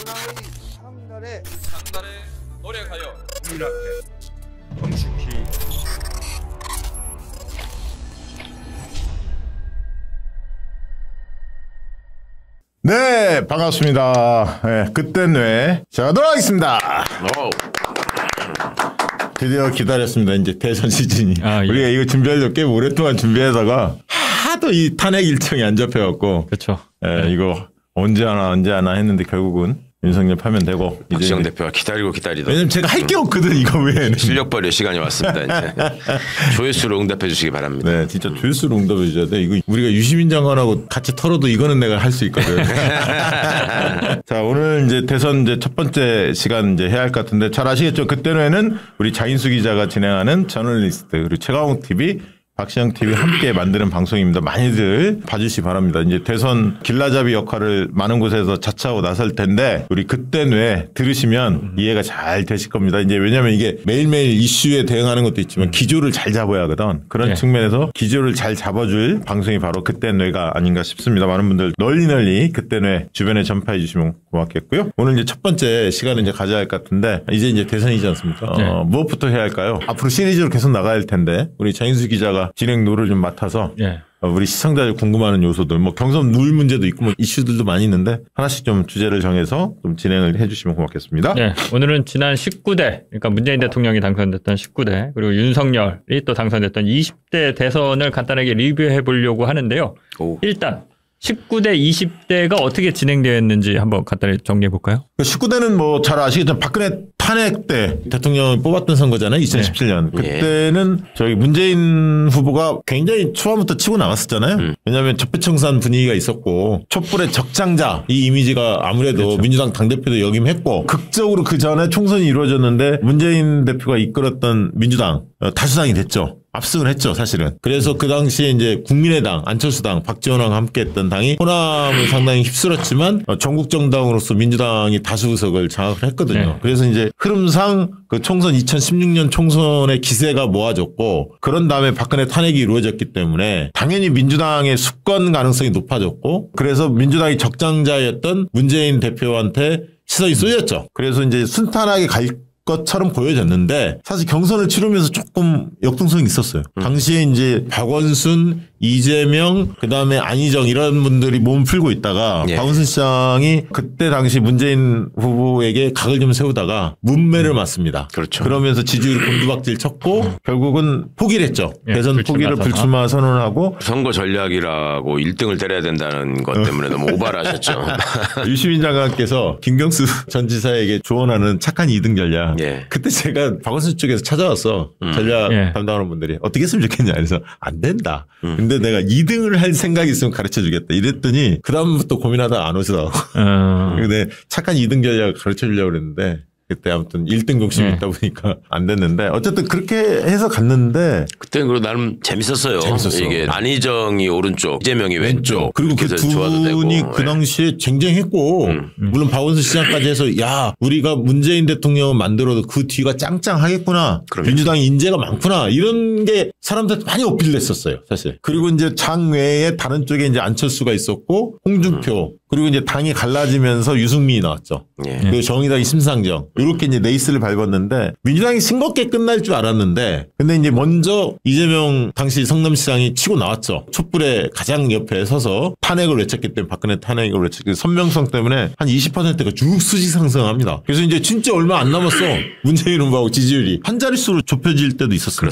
상달의 노래 가요. 국민 앞에 정식히 네, 반갑습니다. 네, 그땐 왜 제가 돌아가겠습니다. 드디어 기다렸습니다. 이제 대선 시즌이. 예. 우리가 이거 준비하려고 꽤 오랫동안 준비하다가 하도 이 탄핵 일정이 안 잡혀갖고. 그렇죠. 네, 이거 언제 하나 했는데 결국은 윤석열 파면 되고. 박지영 대표가 기다리다. 왜냐면 제가 할 게 없거든, 이거 외에는. 실력 발휘 시간이 왔습니다. 이제. 조회수로 응답해 주시기 바랍니다. 네, 진짜 조회수로 응답해 주셔야 돼. 이거 우리가 유시민 장관하고 같이 털어도 이거는 내가 할 수 있거든. 자, 오늘 이제 대선 이제 첫 번째 시간 이제 해야 할 것 같은데 잘 아시겠죠? 그때는 우리 장인수 기자가 진행하는 저널리스트 그리고 최강욱 TV 박시영 TV 함께 만드는 방송입니다. 많이들 봐주시기 바랍니다. 이제 대선 길라잡이 역할을 많은 곳에서 자처하고 나설 텐데 우리 그땐 왜 들으시면 이해가 잘 되실 겁니다. 이제 왜냐하면 이게 매일매일 이슈에 대응하는 것도 있지만 기조를 잘 잡아야 하거든. 그런 측면에서 기조를 잘 잡아줄 방송이 바로 그땐 왜가 아닌가 싶습니다. 많은 분들 널리 그땐 왜 주변에 전파해 주시면 고맙겠고요. 오늘 이제 첫 번째 시간을 이제 가져야 할 것 같은데 이제 대선이지 않습니까? 무엇부터 해야 할까요? 앞으로 시리즈로 계속 나가야 할 텐데 우리 장인수 기자가 진행노를 좀 맡아서 우리 시청자들 궁금해하는 요소들 뭐 경선 룰 문제도 있고 뭐 이슈들도 많이 있는데 하나씩 좀 주제를 정해서 좀 진행을 해주시면 고맙겠습니다. 네, 오늘은 지난 19대 그러니까 문재인 대통령이 당선됐던 19대 그리고 윤석열이 또 당선됐던 20대 대선을 간단하게 리뷰해 보려고 하는데요. 일단 19대, 20대가 어떻게 진행되었는지 한번 간단히 정리해 볼까요? 19대는 뭐 잘 아시겠지만 박근혜 탄핵 때 대통령을 뽑았던 선거잖아요. 2017년. 그때는 저기 문재인 후보가 굉장히 초반부터 치고 나갔었잖아요. 왜냐하면 적폐청산 분위기가 있었고 촛불의 적장자 이 이미지가 아무래도 민주당 당대표도 역임했고 극적으로 그 전에 총선이 이루어졌는데 문재인 대표가 이끌었던 민주당 다수당이 됐죠. 압승을 했죠, 사실은. 그래서 그 당시에 이제 국민의당, 안철수당, 박지원하고 함께 했던 당이 호남을 상당히 휩쓸었지만 전국 정당으로서 민주당이 다수 의석을 장악을 했거든요. 그래서 이제 흐름상 그 총선 2016년 총선의 기세가 모아졌고 그런 다음에 박근혜 탄핵이 이루어졌기 때문에 당연히 민주당의 수권 가능성이 높아졌고 그래서 민주당이 적장자였던 문재인 대표한테 시선이 쏠렸죠. 그래서 이제 순탄하게 갈 것처럼 보여졌는데 사실 경선을 치르면서 조금 역동성이 있었어요. 당시에 이제 박원순, 이재명, 그다음에 안희정 이런 분들이 몸을 풀고 있다가 박원순 시장이 그때 당시 문재인 후보에게 각을 좀 세우다가 문매를 맞습니다. 그렇죠. 그러면서 지지율 곤두박질 쳤고 결국은 포기를 했죠. 대선 포기를 불출마 선언을 하고 선거 전략이라고 1등을 때려야 된다는 것 때문에 너무 오바를 하셨죠. 유시민 장관께서 김경수 전 지사에게 조언하는 착한 2등 전략. 그때 제가 박원순 쪽에서 찾아왔어. 전략 담당하는 분들이 어떻게 했으면 좋겠냐. 그래서 안 된다. 근데 내가 2등을 할 생각이 있으면 가르쳐 주겠다. 이랬더니 그다음부터 고민하다가 안 오시더라고. 근데 착한 2등 전략을 가르쳐 주려고 그랬는데 그때 아무튼 1등 욕심이 있다 보니까 안 됐는데 어쨌든 그렇게 해서 갔는데 그때는 그래도 나름 재밌었어요. 이게 안희정이 오른쪽, 이재명이 왼쪽. 그리고 그 두 분이 그 당시에 쟁쟁했고 물론 박원순 시장까지 해서 야 우리가 문재인 대통령을 만들어도 그 뒤가 짱짱하겠구나. 민주당이 인재가 많구나. 이런 게 사람들한테 많이 어필을 했었어요. 사실. 그리고 이제 장 외에 다른 쪽에 이제 안철수가 있었고 홍준표 그리고 이제 당이 갈라지면서 유승민이 나왔죠. 그리고 정의당이 심상정. 이렇게 이제 레이스를 밟았는데 민주당이 싱겁게 끝날 줄 알았는데 근데 이제 먼저 이재명 당시 성남시장이 치고 나왔죠. 촛불의 가장 옆에 서서 탄핵을 외쳤기 때문에 박근혜 탄핵을 외쳤기 선명성 때문에 한 20%가 쭉 수직 상승합니다. 그래서 이제 진짜 얼마 안 남았어. 문재인 후보하고 지지율이 한 자릿수로 좁혀질 때도 있었어요.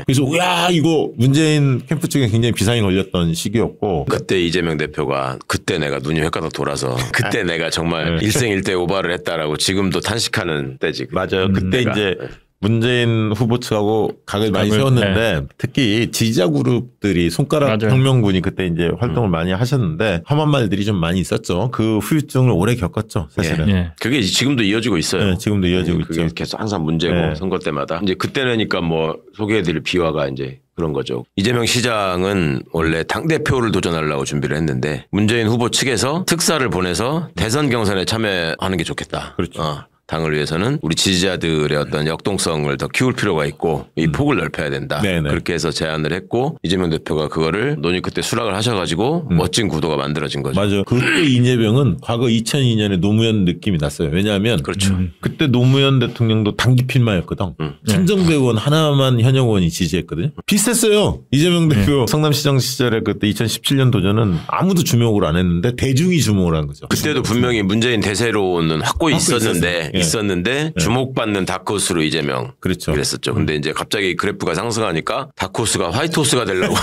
그래서 야 이거 문재인 캠프 측에 굉장히 비상이 걸렸던 시기였고 그때 이재명 대표가 그때 내가 눈이 획가닥 돌아서 그때 내가 정말 일생일대 오바를 했다라고 지금도 탄식하는 때지. 맞아요. 그때 이제 문재인 후보 측하고 각을 많이 세웠는데 특히 지지자 그룹들이 손가락 혁명군이 그때 이제 활동을 많이 하셨는데 험한 말들이 좀 많이 있었죠. 그 후유증을 오래 겪었죠. 사실은. 그게 지금도 이어지고 있어요. 지금도 이어지고 있죠. 계속 항상 문제고 선거 때마다. 이제 그때니까 뭐 소개해드릴 비화가 이제 그런 거죠. 이재명 시장은 원래 당대표를 도전하려고 준비를 했는데 문재인 후보 측에서 특사를 보내서 대선 경선에 참여하는 게 좋겠다. 그렇죠. 당을 위해서는 우리 지지자들의 어떤 역동성을 더 키울 필요가 있고 이 폭을 넓혀야 된다. 네네. 그렇게 해서 제안을 했고 이재명 대표가 그거를 논의 끝에 수락을 하셔가지고 멋진 구도가 만들어진 거죠. 맞아요. 그때 이재명은 과거 2002년에 노무현 느낌이 났어요. 왜냐하면 그렇죠. 그때 노무현 대통령도 당기필마였거든. 천정배 의원 하나만 현역 의원이 지지했거든요. 비슷했어요. 이재명 대표 성남시장 시절에 그때 2017년 도전은 아무도 주목을 안 했는데 대중이 주목을 한 거죠. 그때도 분명히 문재인 대세로는 확고히 있었는데 주목받는 다크호스로 이재명 그렇죠. 그랬었죠. 근데 이제 갑자기 그래프가 상승하니까 다크호스가 화이트호스가 되려고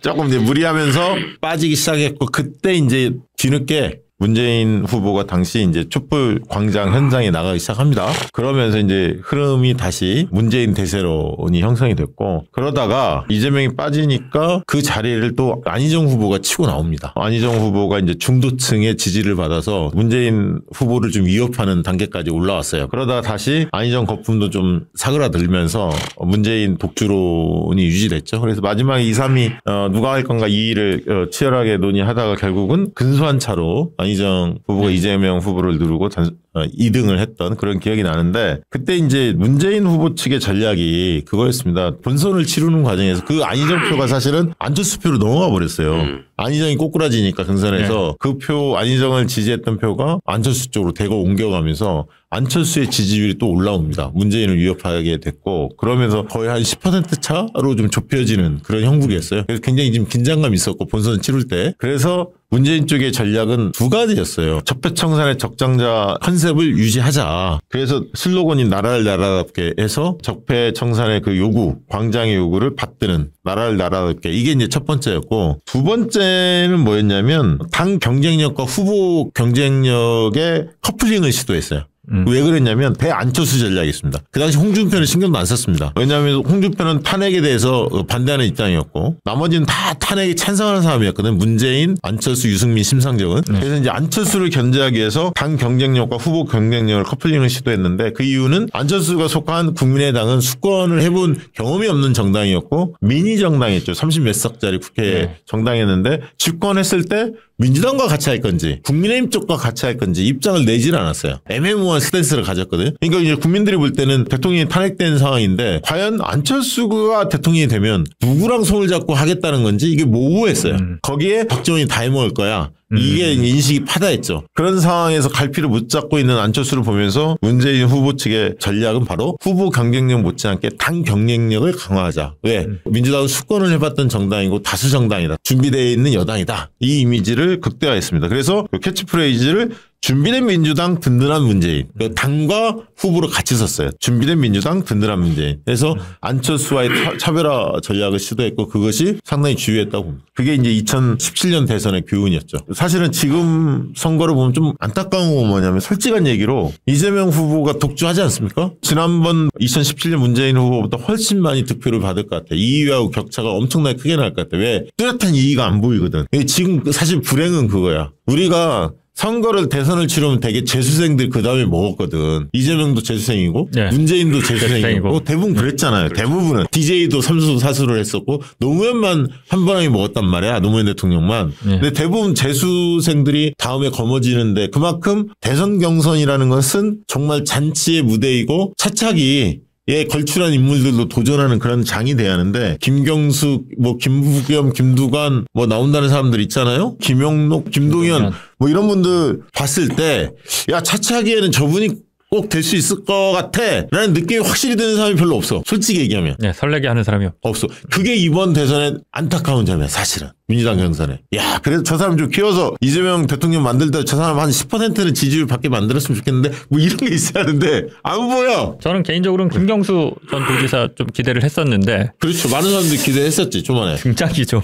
조금 이제 무리하면서 빠지기 시작했고 그때 이제 뒤늦게 문재인 후보가 당시 이제 촛불 광장 현장에 나가기 시작합니다. 그러면서 이제 흐름이 다시 문재인 대세론이 형성이 됐고 그러다가 이재명이 빠지니까 그 자리를 또 안희정 후보가 치고 나옵니다. 안희정 후보가 이제 중도층의 지지를 받아서 문재인 후보를 좀 위협하는 단계까지 올라왔어요. 그러다가 다시 안희정 거품도 좀 사그라들면서 문재인 독주론이 유지됐죠. 그래서 마지막에 2, 3위 누가 할 건가 2위를 치열하게 논의하다가 결국은 근소한 차로 안희정 후보가 이재명 후보를 누르고 2등을 했던 그런 기억이 나는데 그때 이제 문재인 후보 측의 전략이 그거였습니다. 본선을 치르는 과정에서 그 안희정 표가 사실은 안철수 표로 넘어가 버렸어요. 안희정이 꼬꾸라지니까 경선에서 그 표 안희정을 지지했던 표가 안철수 쪽으로 대거 옮겨가면서 안철수의 지지율이 또 올라옵니다. 문재인을 위협하게 됐고 그러면서 거의 한 10% 차로 좀 좁혀지는 그런 형국이었어요. 그래서 굉장히 좀 긴장감이 있었고 본선 치를 때 그래서 문재인 쪽의 전략은 두 가지였어요. 적폐청산의 적장자 컨셉을 유지하자. 그래서 슬로건이 나라를 나라답게 해서 적폐청산의 그 요구, 광장의 요구를 받드는 나라를 나라답게 이게 이제 첫 번째였고 두 번째는 뭐였냐면 당 경쟁력과 후보 경쟁력의 커플링을 시도했어요. 왜 그랬냐면 대안철수 전략이 있습니다. 그 당시 홍준표는 신경도 안 썼습니다. 왜냐하면 홍준표는 탄핵에 대해서 반대하는 입장이었고 나머지는 다 탄핵에 찬성하는 사람이었거든. 문재인, 안철수, 유승민, 심상정은. 그래서 이제 안철수를 견제하기 위해서 당 경쟁력과 후보 경쟁력을 커플링을 시도했는데 그 이유는 안철수가 속한 국민의당은 수권을 해본 경험이 없는 정당이었고 미니 정당이었죠. 30몇 석짜리 국회 정당이었는데 집권했을 때 민주당과 같이 할 건지 국민의힘 쪽과 같이 할 건지 입장을 내질 않았어요. 애매모호한 스탠스를 가졌거든요. 그러니까 이제 국민들이 볼 때는 대통령이 탄핵된 상황인데 과연 안철수가 대통령이 되면 누구랑 손을 잡고 하겠다는 건지 이게 모호했어요. 거기에 박지원이 다 해먹을 거야. 이게 인식이 파다했죠. 그런 상황에서 갈피를 못 잡고 있는 안철수를 보면서 문재인 후보 측의 전략은 바로 후보 경쟁력 못지않게 당 경쟁력을 강화하자. 왜? 민주당은 수권을 해봤던 정당이고 다수 정당이다. 준비되어 있는 여당이다. 이 이미지를 극대화했습니다. 그래서 그 캐치프레이즈를 준비된 민주당 든든한 문재인. 당과 후보로 같이 썼어요. 준비된 민주당 든든한 문재인. 그래서 안철수와의 차별화 전략을 시도했고 그것이 상당히 주요했다고 봅니다. 그게 이제 2017년 대선의 교훈이었죠. 사실은 지금 선거를 보면 좀 안타까운 건 뭐냐면 솔직한 얘기로 이재명 후보가 독주하지 않습니까? 지난번 2017년 문재인 후보보다 훨씬 많이 득표를 받을 것 같아요. 2위하고 격차가 엄청나게 크게 날 것 같아요. 왜? 뚜렷한 이의가 안 보이거든. 지금 사실 불행은 그거야. 우리가 선거를 대선을 치르면 되게 재수생들 그 다음에 먹었거든. 이재명도 재수생이고 문재인도 재수생이고 대부분 그랬잖아요. 대부분은 DJ도 삼수 사수를 했었고 노무현만 한 번에 먹었단 말이야. 노무현 대통령만. 근데 대부분 재수생들이 다음에 거머쥐는데 그만큼 대선 경선이라는 것은 정말 잔치의 무대이고 차차기 예, 걸출한 인물들도 도전하는 그런 장이 돼야 하는데 김경숙, 뭐 김부겸, 김두관 뭐 나온다는 사람들 있잖아요. 김용록, 김동연 뭐 이런 분들 봤을 때 야 차차기에는 저분이 꼭 될 수 있을 것 같아 라는 느낌이 확실히 드는 사람이 별로 없어. 솔직히 얘기하면. 네, 설레게 하는 사람이 없어. 그게 이번 대선의 안타까운 점이야 사실은. 민주당 경선에. 야, 그래도 저 사람 좀 키워서 이재명 대통령 만들 때 저 사람 한 10%는 지지율 받게 만들었으면 좋겠는데 뭐 이런 게 있어야 하는데 안 보여. 저는 개인적으로는 김경수 전 도지사 좀 기대를 했었는데. 그렇죠. 많은 사람들이 기대했었지 초반에. 등짝이 좀.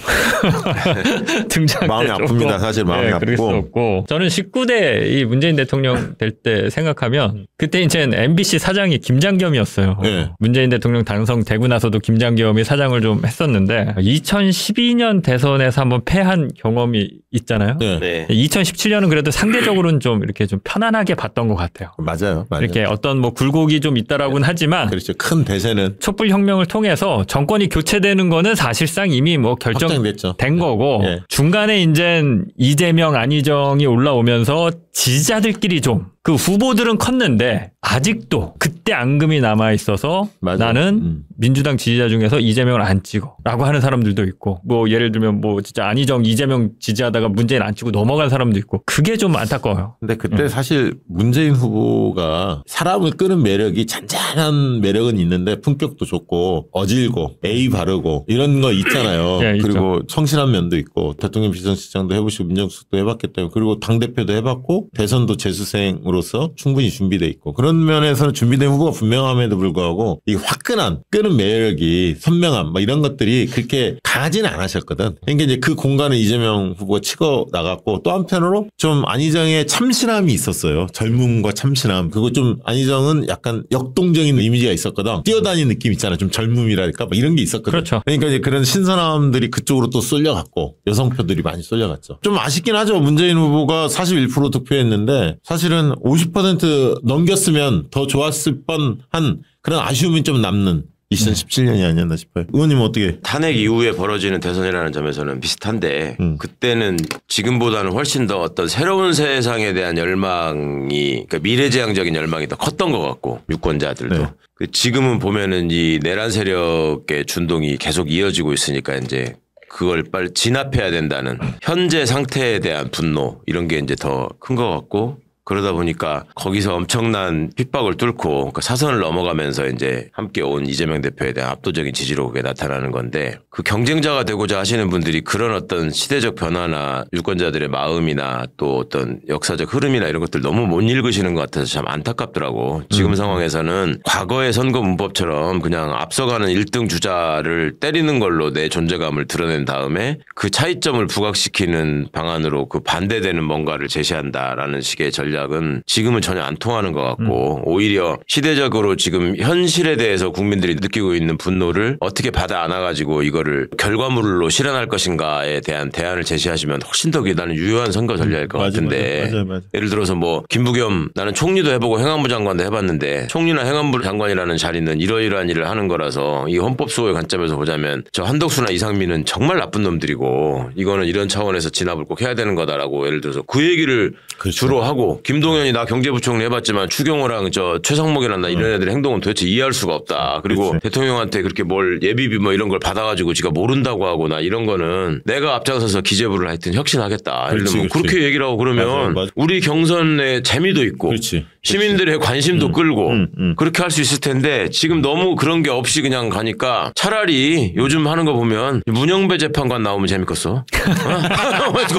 등짝 마음이 아픕니다. 사실 마음이 아프고. 그럴 수 없고. 저는 19대 이 문재인 대통령 될 때 생각하면 그때 이제 MBC 사장이 김장겸이었어요. 네. 문재인 대통령 당선되고 나서도 김장겸이 사장을 좀 했었는데 2012년 대선에서 한번 패한 경험이 있잖아요. 네. 2017년은 그래도 상대적으로는 좀 이렇게 좀 편안하게 봤던 것 같아요. 맞아요. 이렇게 어떤 뭐 굴곡이 좀 있다라고는 하지만 그렇죠. 큰 대세는 촛불혁명을 통해서 정권이 교체되는 거는 사실상 이미 뭐 확정됐죠. 결정된 거고 예. 중간에 이제 이재명, 안희정이 올라오면서 지지자들끼리 좀 그 후보들은 컸는데 아직도 그때 앙금이 남아 있어서 맞아. 나는 민주당 지지자 중에서 이재명을 안 찍어라고 하는 사람들도 있고 뭐 예를 들면 뭐 진짜 안희정, 이재명 지지하다가 문재인 안 찍고 넘어간 사람도 있고 그게 좀 안타까워요. 근데 그때 사실 문재인 후보가 사람을 끄는 매력이 잔잔한 매력은 있는데 품격도 좋고 어질고 예의 바르고 이런 거 있잖아요. 예, 그리고 성실한 면도 있고 대통령 비서실장도 해보시고 민정수석도 해봤기 때문에 그리고 당대표도 해봤고 대선도 재수생으로서 충분히 준비돼 있고 그런 면에서는 준비된 후보가 분명함에도 불구하고 이 화끈한 끄는 매력이 선명함 막 이런 것들이 그렇게 강하지는 않으셨거든. 그러니까 이제 그 공간을 이재명 후보가 치고 나갔고 또 한편으로 좀 안희정의 참신함이 있었어요. 젊음과 참신함. 그리고 좀 안희정은 약간 역동적인 이미지가 있었거든. 뛰어다니는 느낌 있잖아. 좀 젊음이랄까 막 이런 게 있었거든. 그렇죠. 그러니까 이제 그런 신선함들이 그쪽으로 또 쏠려갔고 여성표들이 많이 쏠려갔죠. 좀 아쉽긴 하죠. 문재인 후보가 41% 득표했는데 사실은 50% 넘겼으면 더 좋았을 뻔한 그런 아쉬움이 좀 남는 2017년이 아니었나 싶어요. 의원님은 어떻게? 탄핵 이후에 벌어지는 대선이라는 점에서는 비슷한데 그때는 지금보다는 훨씬 더 어떤 새로운 세상에 대한 열망이 그러니까 미래지향적인 열망이 더 컸던 것 같고 유권자들도 네. 지금은 보면은 이 내란 세력의 준동이 계속 이어지고 있으니까 이제 그걸 빨리 진압해야 된다는 현재 상태에 대한 분노 이런 게 이제 더 큰 것 같고 그러다 보니까 거기서 엄청난 핍박을 뚫고 그러니까 사선을 넘어가면서 이제 함께 온 이재명 대표에 대한 압도적인 지지로 그게 나타나는 건데 그 경쟁자가 되고자 하시는 분들이 그런 어떤 시대적 변화나 유권자들의 마음이나 또 어떤 역사적 흐름이나 이런 것들 너무 못 읽으시는 것 같아서 참 안타깝더라고. 지금 상황에서는 과거의 선거 문법처럼 그냥 앞서가는 1등 주자를 때리는 걸로 내 존재감을 드러낸 다음에 그 차이점을 부각시키는 방안으로 그 반대되는 뭔가를 제시한다라는 식의 전략은 지금은 전혀 안 통하는 것 같고 오히려 시대적으로 지금 현실에 대해서 국민들이 느끼고 있는 분노를 어떻게 받아 안아가지고 이거를 결과물로 실현할 것인가에 대한 대안을 제시하시면 훨씬 더 나는 유효한 선거 전략일 것 같은데 맞아. 예를 들어서 뭐 김부겸 나는 총리도 해보고 행안부 장관도 해봤는데 총리나 행안부 장관이라는 자리는 이러이러한 일을 하는 거라서 이 헌법 수호의 관점에서 보자면 저 한덕수나 이상민은 정말 나쁜 놈들이고 이거는 이런 차원에서 진압을 꼭 해야 되는 거다라고 예를 들어서 그 얘기를 그렇죠. 주로 하고 김동연이 나 경제부총리 해봤지만 추경호랑 저 최상목이나 나 이런 애들의 행동은 도대체 이해할 수가 없다. 그리고 그렇지. 대통령한테 그렇게 뭘 예비비 뭐 이런 걸 받아가지고 지가 모른다고 하고 나 이런 거는 내가 앞장서서 기재부를 하여튼 혁신하겠다. 예를 들면 그렇지. 그렇게 얘기를 하고 그러면 맞아. 우리 경선에 재미도 있고 그렇지. 시민들의 관심도 끌고 그렇게 할 수 있을 텐데 지금 너무 그런 게 없이 그냥 가니까 차라리 요즘 하는 거 보면 문영배 재판관 나오면 재밌겠어.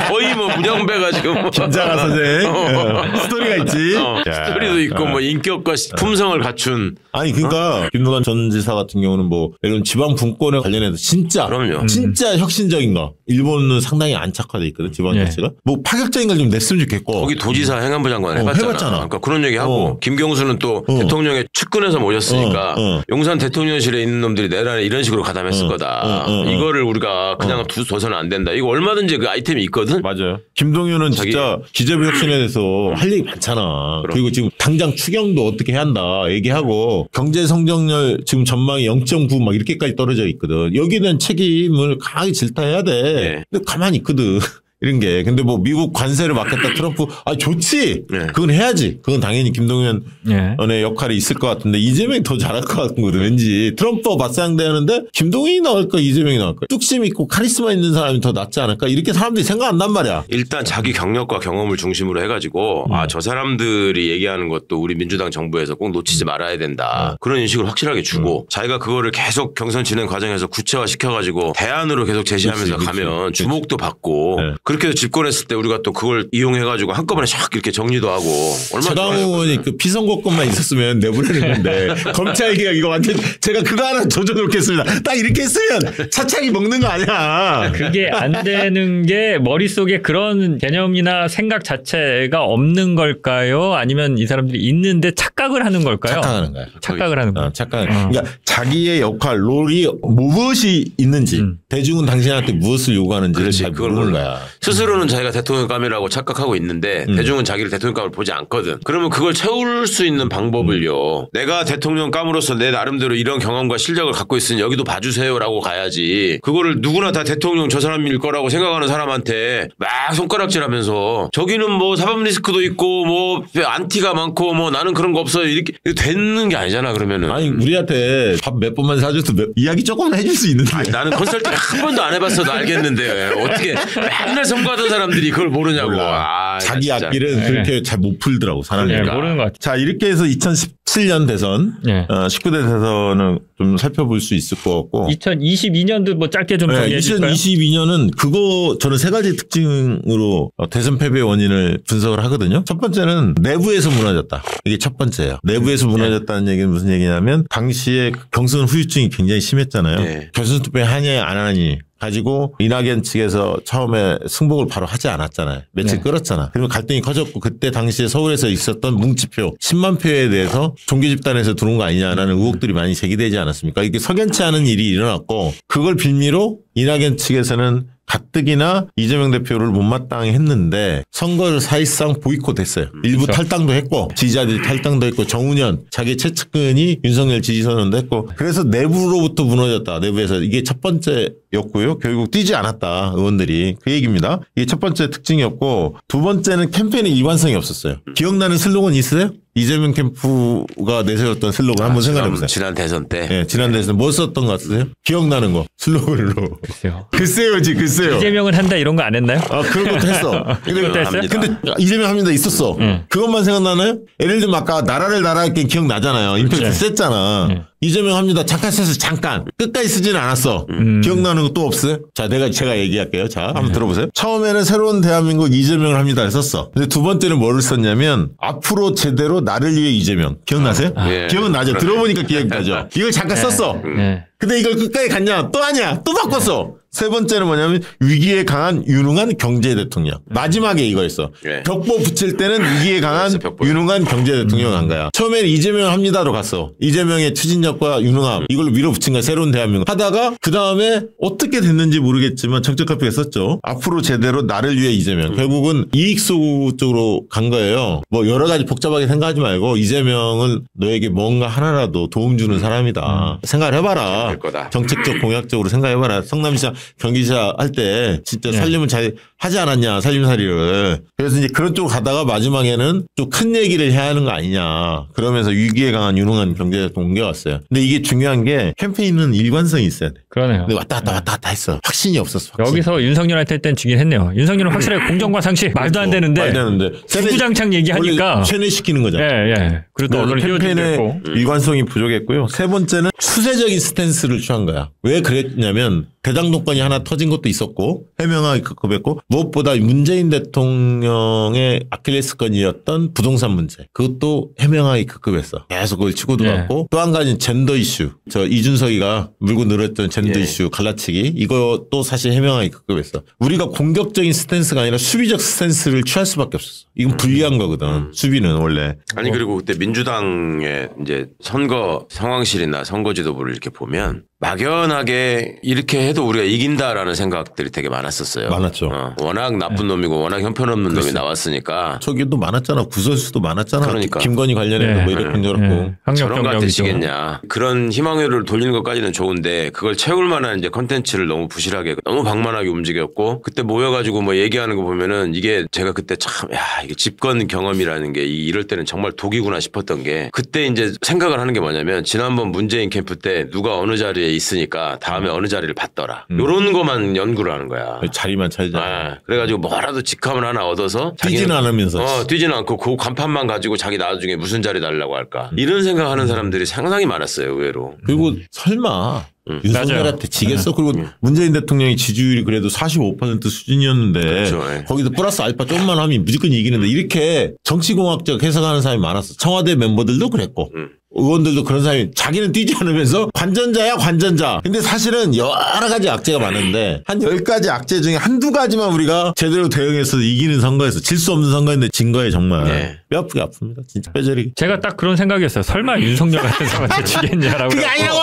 거의 뭐 문영배가 지금 김장하 선생 스토리가 있지. 스토리도 있고 뭐 인격과 품성을 갖춘 아니 그러니까 김동완 전 지사 같은 경우는 뭐 이런 지방 분권에 관련해서 진짜 그럼요. 진짜 혁신적인 거. 일본은 상당히 안착화돼 있거든 지방 예. 자체가. 뭐 파격적인 걸 좀 냈으면 좋겠고. 거기 도지사 행안부 장관 해봤잖아. 해봤잖아. 그러니까 그런 얘기 하고 김경수는 또 대통령의 측근에서 모셨으니까 용산 대통령실에 있는 놈들이 내란에 이런 식으로 가담했을 거다. 이거를 우리가 그냥 둬서는 안 된다. 이거 얼마든지 그 아이템이 있거든. 맞아요. 김동연은 진짜 기재부 혁신에 대해서 할 얘기 많잖아. 그리고 지금 당장 추경도 어떻게 해야 한다 얘기하고 경제 성장률 지금 전망이 0.9 막 이렇게까지 떨어져 있거든. 여기에 대한 책임을 강하게 질타해야 돼. 네. 근데 가만히 있거든. 이런 게. 근데 뭐 미국 관세를 막겠다 트럼프 아 좋지. 네. 그건 해야지. 그건 당연히 김동연의 예. 역할이 있을 것 같은데 이재명이 더 잘할 것 같거든. 왠지 트럼프와 맞상대하는데 김동연이 나올까 이재명이 나올까. 뚝심 있고 카리스마 있는 사람이 더 낫지 않을까. 이렇게 사람들이 생각한단 말이야. 일단 자기 경력과 경험을 중심으로 해가지고 아, 저 사람들이 얘기하는 것도 우리 민주당 정부에서 꼭 놓치지 말아야 된다. 그런 인식을 확실하게 주고 자기가 그거를 계속 경선 진행 과정에서 구체화 시켜가지고 대안으로 계속 제시하면서 그치. 가면 주목도 받고 네. 그렇게 해서 집권했을 때 우리가 또 그걸 이용해가지고 한꺼번에 샥 이렇게 정리도 하고 얼마나 최강 좋아요. 의원이 그 피선거권만 있었으면 내보내는 건데 검찰 개혁 이거 완전 제가 그거 하나 조져놓겠습니다. 딱 이렇게 했으면 차차기 먹는 거 아니야. 그게 안 되는 게 머릿속에 그런 개념이나 생각 자체가 없는 걸까요? 아니면 이 사람들이 있는데 착각을 하는 걸까요? 착각하는 거야. 착각을 하는 거예요. 착각. 그러니까 자기의 역할, 롤이 무엇이 있는지 대중은 당신한테 무엇을 요구하는지 그렇지. 잘 그걸 모르는 몰라. 거야. 스스로는 자기가 대통령감이라고 착각하고 있는데 대중은 자기를 대통령감을 보지 않거든. 그러면 그걸 채울 수 있는 방법을요. 내가 대통령감으로서 내 나름대로 이런 경험과 실력을 갖고 있으니 여기도 봐주세요라고 가야지. 그거를 누구나 다 대통령 저 사람일 거라고 생각하는 사람한테 막 손가락질하면서 저기는 뭐 사법 리스크도 있고 뭐 안티가 많고 뭐 나는 그런 거 없어요. 이렇게 되는 게 아니잖아 그러면은. 아니 우리한테 밥 몇 번만 사줘도 이야기 조금만 해줄 수 있는데. 아니, 나는 컨설팅 한 번도 안 해봤어도 알겠는데 어떻게 맨날 선거하던 사람들이 그걸 모르냐고. 아, 자기 진짜. 앞길은 그렇게 잘 못 풀더라고 사람이. 네, 모르는 것 같아요. 자 이렇게 해서 2017년 대선, 네. 19대 대선은 좀 살펴볼 수 있을 것 같고. 2022년도 뭐 짧게 좀 정리해 주실까요? 2022년은 그거 저는 세 가지 특징으로 대선 패배의 원인을 분석을 하거든요. 첫 번째는 내부에서 무너졌다. 이게 첫 번째예요. 내부에서 무너졌다는 얘기는 무슨 얘기냐면 당시에 경선 후유증이 굉장히 심했잖아요. 네. 결선 투표 하냐 안 하니 가지고 이낙연 측에서 처음에 승복을 바로 하지 않았잖아요. 며칠 네. 끌었잖아. 그리고 갈등이 커졌고 그때 당시에 서울에서 있었던 뭉치표 10만 표에 대해서 종교 집단에서 들어온 거 아니냐라는 의혹들이 많이 제기되지 않았습니까? 이게 석연치 않은 일이 일어났고 그걸 빌미로 이낙연 측에서는 가뜩이나 이재명 대표를 못마땅히 했는데 선거를 사실상 보이콧했어요. 일부 그렇죠. 탈당도 했고 지지자들이 탈당도 했고 정운현 자기 최측근이 윤석열 지지 선언도 했고 그래서 내부로부터 무너졌다. 내부에서 이게 첫 번째였고요. 결국 뛰지 않았다. 의원들이. 그 얘기입니다. 이게 첫 번째 특징이었고 두 번째는 캠페인의 일관성이 없었어요. 기억나는 슬로건 있으세요? 이재명 캠프가 내세웠던 슬로건 한번 생각해보세요. 지난 대선 때. 네, 지난 대선 뭐 썼던 거 같으세요? 기억나는 거 슬로건으로. 글쎄요. 글쎄요지 글쎄요. 이재명은 한다 이런 거 안 했나요? 아 그런 것도 했어. 그것도 했어요? 근데 이재명 합니다 있었어. 그것만 생각나나요? 예를 들면 아까 나라를 나라할게 기억나잖아요. 임팩트 네. 셌잖아. 이재명 합니다. 잠깐 썼어. 잠깐. 끝까지 쓰지는 않았어. 기억나는 거 또 없어요? 자, 제가 얘기할게요. 자, 한번 들어보세요. 처음에는 새로운 대한민국 이재명을 합니다. 썼어. 근데 두 번째는 뭐를 썼냐면 앞으로 제대로 나를 위해 이재명. 기억나세요? 예. 기억은 나죠. 들어보니까 기억이 나죠. 이걸 잠깐 썼어. 네. 근데 이걸 끝까지 갔냐? 또 하냐? 또 바꿨어. 세 번째는 뭐냐면 위기에 강한 유능한 경제 대통령. 마지막에 이거였어. 네. 벽보 붙일 때는 위기에 강한 그래서 벽보. 유능한 경제 대통령 한 거야. 처음에는 이재명 합니다로 갔어. 이재명의 추진력과 유능함 이걸로 밀어붙인 거야. 새로운 대한민국. 하다가 그 다음에 어떻게 됐는지 모르겠지만 적적하게 썼죠. 앞으로 제대로 나를 위해 이재명. 결국은 이익수 쪽으로 간 거예요. 뭐 여러 가지 복잡하게 생각하지 말고 이재명은 너에게 뭔가 하나라도 도움 주는 사람이다. 생각을 해봐라. 될 거다. 정책적 공약적으로 생각해봐라. 성남시장 경기지사 할 때 진짜 살림을 잘 하지 않았냐 살림살이를. 그래서 이제 그런 쪽으로 가다가 마지막에는 좀 큰 얘기를 해야 하는 거 아니냐. 그러면서 위기에 강한 유능한 경제대통령 옮겨왔어요. 근데 이게 중요한 게 캠페인은 일관성이 있어야 돼. 그러네요. 근데 왔다 갔다 했어. 확신이 없었어. 확신. 여기서 윤석열한테 땐 지긴 했네요. 윤석열은 확실하게 공정과 상식 말도 안 되는데 말도 안 되는데 주구장창 얘기하니까 세뇌시키는 거잖아. 예. 그리고 또 언론이 캠페인의 띄워주고 일관성이 부족했고요. 세 번째는 추세적인 스탠스를 취한 거야. 왜 그랬냐면 대장동권이 하나 터진 것도 있었고 해명하기 급급했고 무엇보다 문재인 대통령의 아킬레스건이었던 부동산 문제. 그것도 해명하기 급급했어. 계속 그걸 치고 들어갔고 또 한 가지는 젠더 이슈. 저 이준석이가 물고 늘었던 젠더 이슈 갈라치기. 이것도 사실 해명하기 급급했어. 우리가 공격적인 스탠스가 아니라 수비적 스탠스를 취할 수밖에 없었어. 이건 불리한 거거든. 수비는 원래. 아니 그리고 그때 민주당의 이제 선거 상황실이나 선거지도부를 이렇게 보면 막연하게 이렇게 해도 우리가 이긴다라는 생각들이 되게 많았었어요. 많았죠. 워낙 나쁜 놈이고 워낙 형편없는 놈이 나왔으니까. 저기도 많았잖아. 구설수도 많았잖아. 그러니까. 김건희 관련해서 뭐 이렇게 저렇고. 저런 거 되시겠냐. 그런 희망회로를 돌리는 것까지는 좋은데 그걸 채울 만한 이제 컨텐츠를 너무 부실하게 너무 방만하게 움직였고 그때 모여가지고 뭐 얘기하는 거 보면은 이게 제가 그때 참 이게 집권 경험이라는 게 이럴 때는 정말 독이구나 싶었던 게 그때 이제 생각을 하는 게 뭐냐면 지난번 문재인 캠프 때 누가 어느 자리에 있으니까 다음에 어느 자리를 받더라. 이런 것만 연구를 하는 거야. 자리만 차지자. 그래가지고 뭐라도 직함을 하나 얻어서 뛰지는 않으면서. 뛰지는 않고 그 간판만 가지고 자기 나중에 무슨 자리 달라고 할까. 이런 생각하는 사람들이 상당히 많았어요. 의외로. 그리고 설마 윤석열한테 지겠어? 그리고 문재인 대통령이 지지율이 그래도 45% 수준이었는데 그렇죠. 거기서 플러스 알파 좀만 하면 무조건 이기는데 이렇게 정치공학적 해석하는 사람이 많았어. 청와대 멤버들도 그랬고 의원들도 그런 사람이 자기는 뛰지 않으면서 관전자야 관전자. 근데 사실은 여러 가지 악재가 많은데 한 10가지 악재 중에 한두 가지만 우리가 제대로 대응해서 이기는 선거에서 질 수 없는 선거인데 진 거에 정말 네. 뼈 아프게 아픕니다. 진짜 뼈저리게. 제가 딱 그런 생각이었어요. 설마 윤석열 같은 사람한테 지겠냐라고. 그게 아니라고!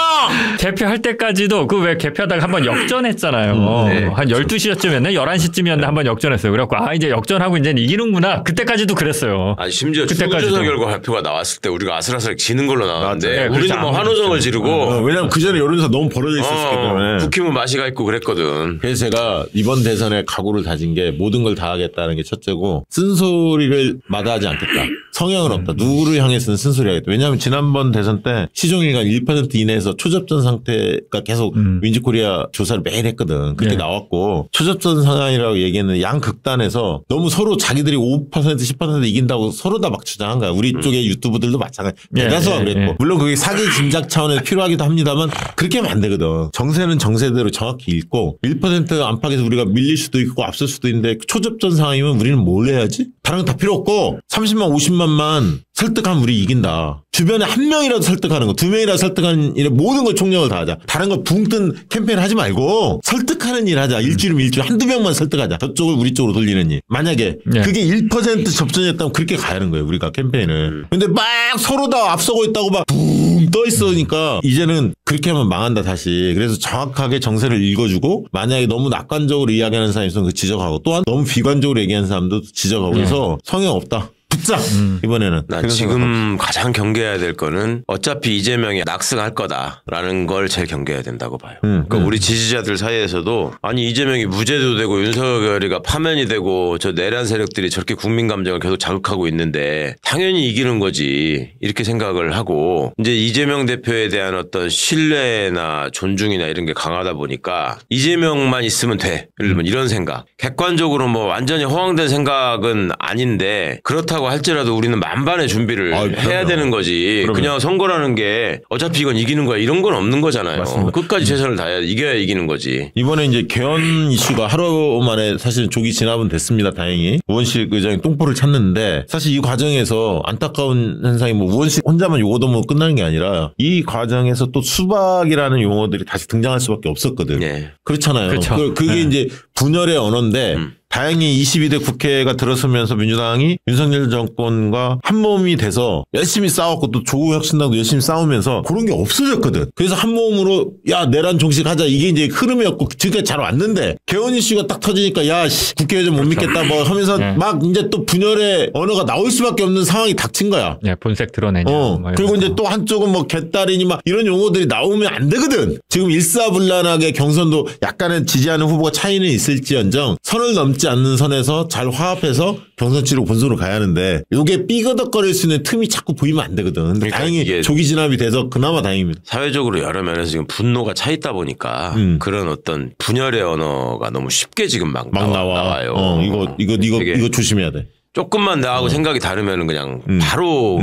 개표할 때까지도 그 왜 개표하다가 한번 역전했잖아요. 네. 한 12시였으면 11시쯤이었는데 한번 역전했어요. 그래갖고 이제 역전하고 이제 이기는구나. 그때까지도 그랬어요. 아니 심지어 그때까지도. 출구조사 결과 발표가 나왔을 때 우리가 아슬아슬 지는 걸로 나왔는데 네, 우리는 그렇죠. 뭐 환호성을 지르고 왜냐면 그 전에 여론조사 너무 벌어져 있었기 때문에. 국힘은 맛이가 있고 그랬거든. 그래서 제가 이번 대선에 각오를 다진 게 모든 걸 다 하겠다는 게 첫째고 쓴소리를 마다하지 않겠다. 성향은 없다. 누구를 향해서는 쓴소리 하겠다. 왜냐하면 지난번 대선 때 시종일관 1% 이내에서 초접전 상태가 계속 윈지코리아 조사를 매일 했거든. 그때 네. 나왔고 초접전 상황이라고 얘기했는데 양극단에서 너무 서로 자기들이 5% 10% 이긴다고 서로 다 막 주장한 거야. 우리 쪽의 유튜브들도 마찬가지. 대다수가 그랬고. 물론 그게 사기 진작 차원에서 필요하기도 합니다만 그렇게 하면 안 되거든. 정세는 정세대로 정확히 읽고 1% 안팎에서 우리가 밀릴 수도 있고 앞설 수도 있는데 초접전 상황이면 우리는 뭘 해야지? 다른 건 다 필요 없고 30만 50만만 설득하면 우리 이긴다. 주변에 한 명이라도 설득하는 거, 2명이라도 설득하는 일에 모든 걸 총력을 다하자. 다른 거 붕 뜬 캠페인 하지 말고 설득하는 일 하자. 일주일이면 일주일 한두 명만 설득하자. 저쪽을 우리 쪽으로 돌리는 일. 만약에 그게 1% 접전이었다면 그렇게 가야 하는 거예요. 우리가 캠페인을. 근데 막 서로 다 앞서고 있다고 막 붕 떠 있으니까 이제는 그렇게 하면 망한다 다시. 그래서 정확하게 정세를 읽어주고 만약에 너무 낙관적으로 이야기하는 사람이 있으면 그 지적하고 또한 너무 비관적으로 얘기하는 사람도 지적하고 그래서 성형 없다. 붙자 이번에는. 난 지금 가장 경계해야 될 거는 어차피 이재명이 낙승할 거다라는 걸 제일 경계해야 된다고 봐요. 그러니까 우리 지지자들 사이에서도 아니 이재명이 무죄도 되고 윤석열이가 파면이 되고 저 내란 세력들이 저렇게 국민 감정을 계속 자극하고 있는데 당연히 이기는 거지 이렇게 생각을 하고 이제 이재명 대표에 대한 어떤 신뢰나 존중이나 이런 게 강하다 보니까 이재명만 있으면 돼. 예를 들면 이런 생각. 객관적으로 뭐 완전히 허황된 생각은 아닌데 그렇다고 할지라도 우리는 만반의 준비를 해야 되는 거지. 그냥 선거라는 게 어차피 이건 이기는 거야 이런 건 없는 거잖아요. 맞습니다. 끝까지 최선을 다해야 이겨야 이기는 거지. 이번에 이제 개헌 이슈가 하루 만에 사실 조기 진압은 됐습니다. 다행히. 우원식 의장이 똥포를 찾는데 사실 이 과정에서 안타까운 현상이 뭐 우원식 혼자만 요거도 뭐 끝나는 게 아니라 이 과정에서 또 수박이라는 용어들이 다시 등장할 수밖에 없었거든. 네. 그렇잖아요. 그게 이제 분열의 언어인데 다행히 22대 국회가 들어서면서 민주당이 윤석열 정권과 한 몸이 돼서 열심히 싸웠고 또 조국 혁신당도 열심히 싸우면서 그런 게 없어졌거든. 그래서 한 몸으로 야 내란 종식하자 이게 이제 흐름이었고 지금까지 잘 왔는데 개헌 이슈가 딱 터지니까 야 국회의장 못 믿겠다 뭐 하면서 막 이제 또 분열의 언어가 나올 수밖에 없는 상황이 닥친 거야. 본색 드러내냐. 그리고 이제 또 한쪽은 뭐 개딸이니 막 이런 용어들이 나오면 안 되거든. 지금 일사불란하게 경선도 약간은 지지하는 후보가 차이는 있을지언정 선을 넘지 않는 선에서 잘 화합해서 경선 치르고 본선으로 가야 하는데 이게 삐거덕거릴 수 있는 틈이 자꾸 보이면 안 되거든. 근데 그러니까 다행히 조기 진압이 돼서 그나마 다행입니다. 사회적으로 여러 면에서 지금 분노가 차 있다 보니까 그런 어떤 분열의 언어가 너무 쉽게 지금 막 나와요. 이거 조심해야 돼. 조금만 나하고 생각이 다르면은 그냥 바로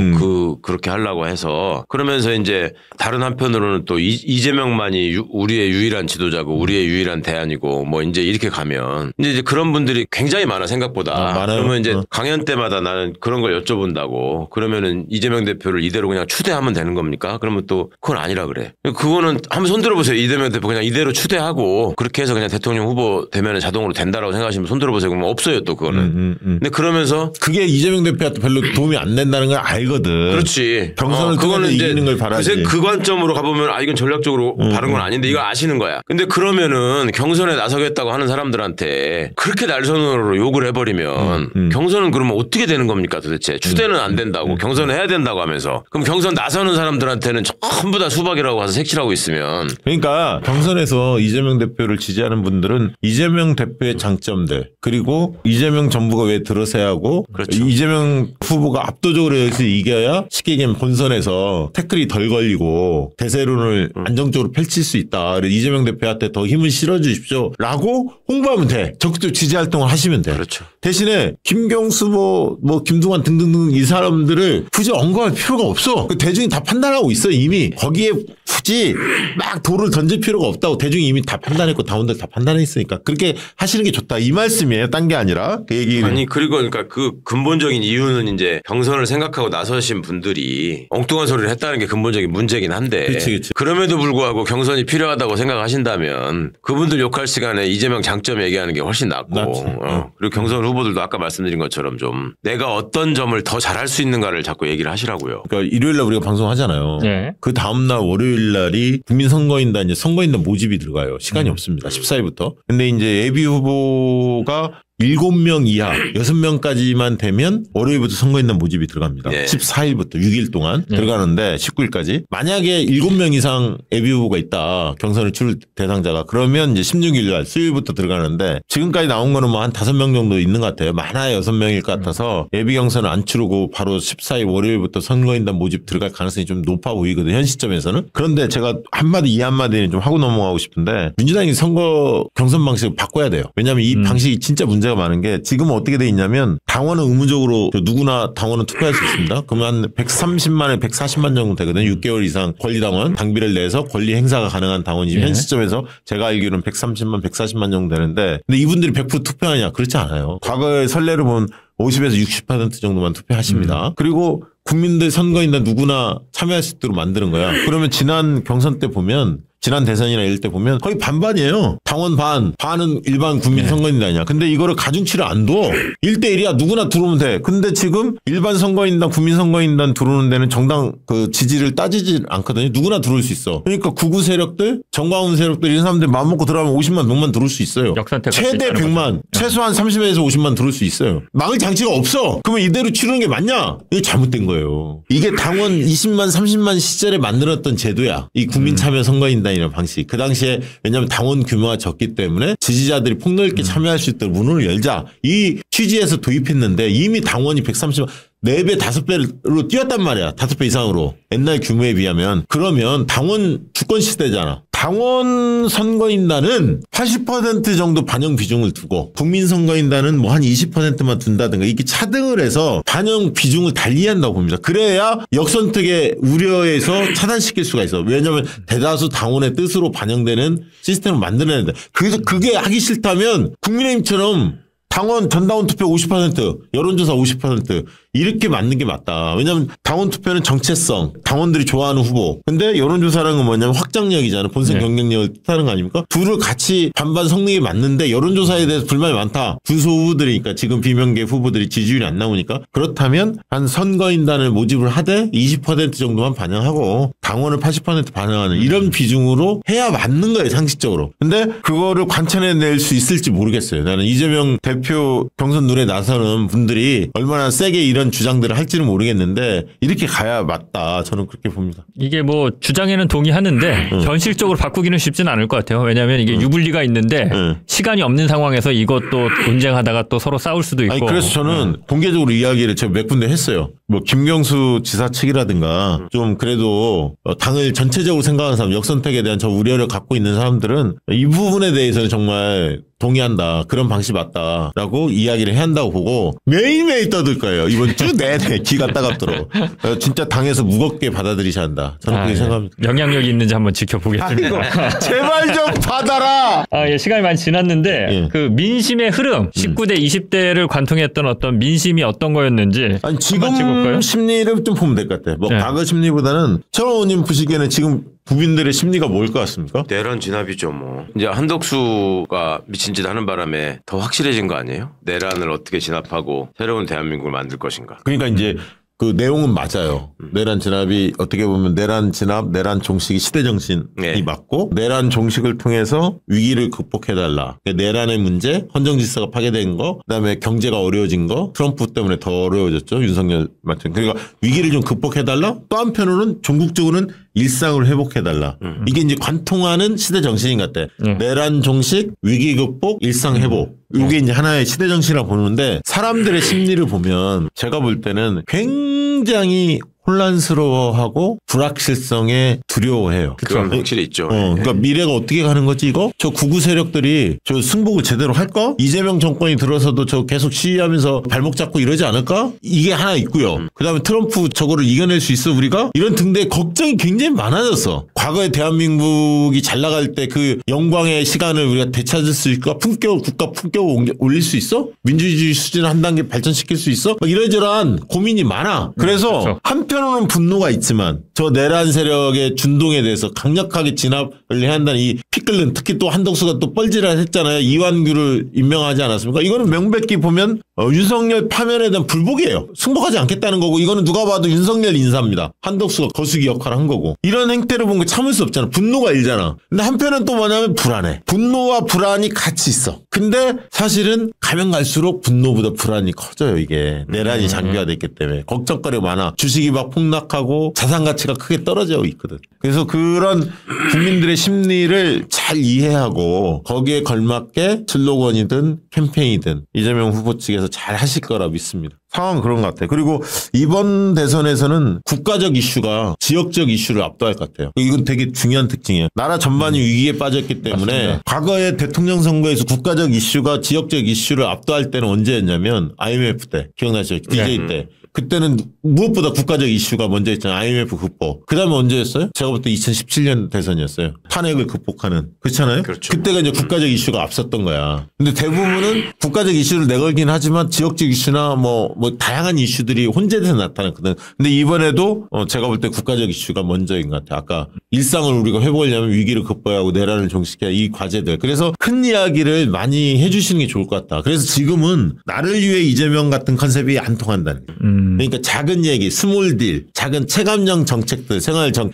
그렇게 하려고 해서 그러면서 이제 다른 한편으로는 또 이재명만이 우리의 유일한 지도자고 우리의 유일한 대안이고 뭐 이제 이렇게 가면 이제 그런 분들이 굉장히 많아 생각보다. 많아요. 그러면 이제 강연 때마다 나는 그런 걸 여쭤본다고 그러면은 이재명 대표를 이대로 그냥 추대하면 되는 겁니까? 그러면 또 그건 아니라 그래. 그거는 한번 손 들어보세요. 이재명 대표 그냥 이대로 추대하고 그렇게 해서 그냥 대통령 후보 되면은 자동으로 된다라고 생각하시면 손 들어보세요. 그러면 없어요 또 그거는. 근데 그러면서 그게 이재명 대표한테 별로 도움이 안 된다는 걸 알거든. 그렇지. 경선을 그거는 이기는 걸 바라지. 그 관점으로 가보면 이건 전략적으로 바른 건 아닌데 이거 아시는 거야. 근데 그러면은 경선에 나서겠다고 하는 사람들한테 그렇게 날선으로 욕을 해버리면 경선은 그러면 어떻게 되는 겁니까 도대체. 추대는 안 된다고 경선을 해야 된다고 하면서 그럼 경선 나서는 사람들한테는 전부 다 수박이라고 가서 색칠하고 있으면 그러니까 경선에서 이재명 대표를 지지하는 분들은 이재명 대표의 장점들 그리고 이재명 정부가 왜 들어서야 하고 그렇죠. 이재명 후보가 압도적으로 여기서 이겨야 쉽게 얘기하면 본선에서 태클이 덜 걸리고 대세론을 안정적으로 펼칠 수 있다. 그래서 이재명 대표한테 더 힘을 실어주십시오. 라고 홍보하면 돼. 적극적으로 지지활동을 하시면 돼. 그렇죠. 대신에 김경수 뭐 김두관 등등등 이 사람들을 굳이 언급할 필요가 없어. 대중이 다 판단하고 있어 이미. 거기에 굳이 막 돌을 던질 필요가 없다고 대중이 이미 다 판단했고 당원들 다 판단했으니까 그렇게 하시는 게 좋다 이 말씀이에요. 딴 게 아니라 그 얘기. 아니 그리고 그러니까 그 근본적인 이유는 이제 경선을 생각하고 나서신 분들이 엉뚱한 소리를 했다는 게 근본적인 문제긴 한데 그치. 그럼에도 불구하고 경선이 필요하다고 생각하신다면 그분들 욕할 시간에 이재명 장점 얘기하는 게 훨씬 낫고 그리고 경선 후보들도 아까 말씀드린 것처럼 좀 내가 어떤 점을 더 잘할 수 있는가를 자꾸 얘기를 하시라고요. 그러니까 일요일날 우리가 방송하잖아요. 네. 그 다음날 월요일날이 국민선거인단 이제 선거인단 모집이 들어가요. 시간이 없습니다. 14일부터. 근데 이제 예비 후보가 7명 이하 6명까지만 되면 월요일부터 선거인단 모집이 들어갑니다. 네. 14일부터 6일 동안 들어가는데 19일까지 만약에 7명 이상 예비후보가 있다. 경선을 치를 대상자가 그러면 이제 16일 날 수요일부터 들어가는데 지금까지 나온 거는 뭐 한 5명 정도 있는 것 같아요. 많아야 6명일 것 같아서 예비 경선을 안 치르고 바로 14일 월요일부터 선거인단 모집 들어갈 가능성이 좀 높아 보이거든요. 현 시점에서는. 그런데 제가 한마디 이 한마디는 좀 하고 넘어가고 싶은데 민주당이 선거 경선 방식을 바꿔야 돼요. 왜냐하면 이 방식이 진짜 문제가 많은 게 지금 어떻게 돼 있냐면 당원은 의무적으로 누구나 당원은 투표할 수 있습니다. 그러면 한 130만에 140만 정도 되거든요. 6개월 이상 권리당원 당비를 내서 권리 행사가 가능한 당원이 현 시점에서 제가 알기로는 130만 140만 정도 되는데 근데 이분들이 100% 투표하냐 그렇지 않아요. 과거의 선례를 보면 50에서 60% 정도만 투표하십니다. 그리고 국민들 선거인단 누구나 참여할 수 있도록 만드는 거야. 그러면 지난 경선 때 보면 지난 대선이나 이럴 때 보면 거의 반반이에요. 당원 반은 일반 국민 선거인단이야. 근데 이거를 가중치를 안 둬. 1대1이야. 누구나 들어오면 돼. 근데 지금 일반 선거인단, 국민 선거인단 들어오는 데는 정당 그 지지를 따지지 않거든요. 누구나 들어올 수 있어. 그러니까 구구 세력들, 정광훈 세력들 이런 사람들 마음먹고 들어가면 50만, 100만 들어올 수 있어요. 최대 100만, 최소한 30에서 50만 들어올 수 있어요. 막을 장치가 없어. 그러면 이대로 치르는 게 맞냐? 이게 잘못된 거예요. 이게 당원 20만, 30만 시절에 만들었던 제도야. 이 국민 참여 선거인단 이런 방식. 그 당시에 왜냐하면 당원 규모가 적기 때문에 지지자들이 폭넓게 참여할 수 있도록 문을 열자. 이 취지에서 도입했는데 이미 당원이 130만 4배, 5배로 뛰었단 말이야. 5배 이상으로. 옛날 규모에 비하면. 그러면 당원 주권 시대잖아. 당원 선거인단은 80% 정도 반영 비중을 두고 국민 선거인단은 뭐 한 20%만 둔다든가 이렇게 차등을 해서 반영 비중을 달리한다고 봅니다. 그래야 역선택의 우려에서 차단시킬 수가 있어. 왜냐하면 대다수 당원의 뜻으로 반영되는 시스템을 만들어야 돼. 그래서 그게 하기 싫다면 국민의힘처럼 당원 전당원 투표 50%, 여론조사 50% 이렇게 맞는 게 맞다. 왜냐하면 당원 투표는 정체성, 당원들이 좋아하는 후보. 근데 여론조사라는 건 뭐냐면 확장력이잖아. 본선 경쟁력을 뜻하는 거 아닙니까? 둘을 같이 반반 성능이 맞는데 여론조사에 대해서 불만이 많다. 군소 후보들이니까 지금 비명계 후보들이 지지율이 안 나오니까 그렇다면 한 선거인단을 모집을 하되 20% 정도만 반영하고 당원을 80% 반영하는 이런 비중으로 해야 맞는 거예요. 상식적으로. 근데 그거를 관철해낼 수 있을지 모르겠어요. 나는 이재명 대표 경선 룰에 나서는 분들이 얼마나 세게 이런 주장들을 할지는 모르겠는데 이렇게 가야 맞다. 저는 그렇게 봅니다. 이게 뭐 주장에는 동의하는데 현실적으로 바꾸기는 쉽지는 않을 것 같아요. 왜냐하면 이게 유불리가 있는데 시간이 없는 상황에서 이것도 논쟁하다가 또 서로 싸울 수도 있고. 아니, 그래서 저는 공개적으로 이야기를 제가 몇 군데 했어요. 뭐 김경수 지사 측이라든가 좀 그래도 당을 전체적으로 생각하는 사람, 역선택에 대한 저 우려를 갖고 있는 사람들은 이 부분에 대해서는 정말 동의한다. 그런 방식 맞다라고 이야기를 해야 한다고 보고 매일매일 떠들 거예요. 이번 주 내내 기가 따갑도록. 진짜 당에서 무겁게 받아들이셔야 한다. 저는 그렇게 생각합니다. 영향력이 있는지 한번 지켜보겠습니다. 아이고, 제발 좀 받아라. 예, 시간이 많이 지났는데 그 민심의 흐름 19대 20대를 관통했던 어떤 민심이 어떤 거였는지 아니 지금 심리를 좀 보면 될 것 같아요. 뭐 과거 심리보다는 최원 의원님 보시기에는 지금 국민들의 심리가 뭐일 것 같습니까? 내란 진압이죠 뭐. 이제 한덕수가 미친 짓 하는 바람에 더 확실해진 거 아니에요? 내란을 어떻게 진압하고 새로운 대한민국을 만들 것인가. 그러니까 이제 그 내용은 맞아요. 내란 진압이 어떻게 보면 내란 진압, 내란 종식이 시대 정신이 맞고 내란 종식을 통해서 위기를 극복해달라. 내란의 문제, 헌정 질서가 파괴된 거, 그다음에 경제가 어려워진 거, 트럼프 때문에 더 어려워졌죠. 윤석열 맞죠. 그러니까 위기를 좀 극복해달라. 또 한편으로는 전국적으로는 일상을 회복해달라. 이게 이제 관통하는 시대 정신인 것 같아. 내란 종식, 위기 극복, 일상 회복. 이게 이제 하나의 시대 정신이라고 보는데 사람들의 심리를 보면 제가 볼 때는 굉장히 혼란스러워하고 불확실성에 두려워해요. 그건 확실히 있죠. 그러니까 미래가 어떻게 가는 거지 이거? 저 구구 세력들이 저 승복을 제대로 할까? 이재명 정권이 들어서도 저 계속 시위하면서 발목 잡고 이러지 않을까? 이게 하나 있고요. 그다음에 트럼프 저거를 이겨낼 수 있어 우리가? 이런 등대 걱정이 굉장히 많아졌어. 과거에 대한민국이 잘 나갈 때 그 영광의 시간을 우리가 되찾을 수 있을까? 국가 품격을 올릴 수 있어? 민주주의 수준을 한 단계 발전시킬 수 있어? 막 이러저러한 고민이 많아. 그래서 그렇죠. 한편으로는 분노가 있지만 저 내란 세력의 준동에 대해서 강력하게 진압을 해야 한다는 이 피 끓는, 특히 또 한덕수가 또 뻘짓을 했잖아요. 이완규를 임명하지 않았습니까? 이거는 명백히 보면 윤석열 파면에 대한 불복이에요. 승복하지 않겠다는 거고, 이거는 누가 봐도 윤석열 인사입니다. 한덕수가 거수기 역할을 한 거고. 이런 행태를 보면 참을 수 없잖아. 분노가 일잖아. 근데 한편은 또 뭐냐면 불안해. 분노와 불안이 같이 있어. 근데 사실은 가면 갈수록 분노보다 불안이 커져요. 이게 내란이 장기화됐기 때문에 걱정거리가 많아. 주식이 막 폭락하고 자산 가치가 크게 떨어져 있거든. 그래서 그런 국민들의 심리를 잘 이해하고 거기에 걸맞게 슬로건이든 캠페인이든 이재명 후보 측에서 잘 하실 거라 믿습니다. 상황은 그런 것 같아요. 그리고 이번 대선에서는 국가적 이슈가 지역적 이슈를 압도할 것 같아요. 이건 되게 중요한 특징이에요. 나라 전반이 위기에 빠졌기 때문에 맞습니다. 과거에 대통령 선거에서 국가적 이슈가 지역적 이슈를 압도할 때는 언제였냐면 IMF 때 기억나시죠? DJ 때. 그때는 무엇보다 국가적 이슈가 먼저 있잖아요. IMF 극복. 그 다음에 언제였어요? 제가 볼 때 2017년 대선이었어요. 탄핵을 극복하는. 그렇잖아요? 그렇죠. 그때가 이제 국가적 이슈가 앞섰던 거야. 근데 대부분은 국가적 이슈를 내걸긴 하지만 지역적 이슈나 뭐 다양한 이슈들이 혼재돼서 나타났거든. 근데 이번에도 제가 볼 때 국가적 이슈가 먼저인 것 같아요. 아까 일상을 우리가 회복하려면 위기를 극복하고 내란을 종식해야 이 과제들. 그래서 큰 이야기를 많이 해주시는 게 좋을 것 같다. 그래서 지금은 나를 위해 이재명 같은 컨셉이 안 통한다는 거예요. 그러니까 작은 얘기, 스몰 딜, 작은 체감형 정책들,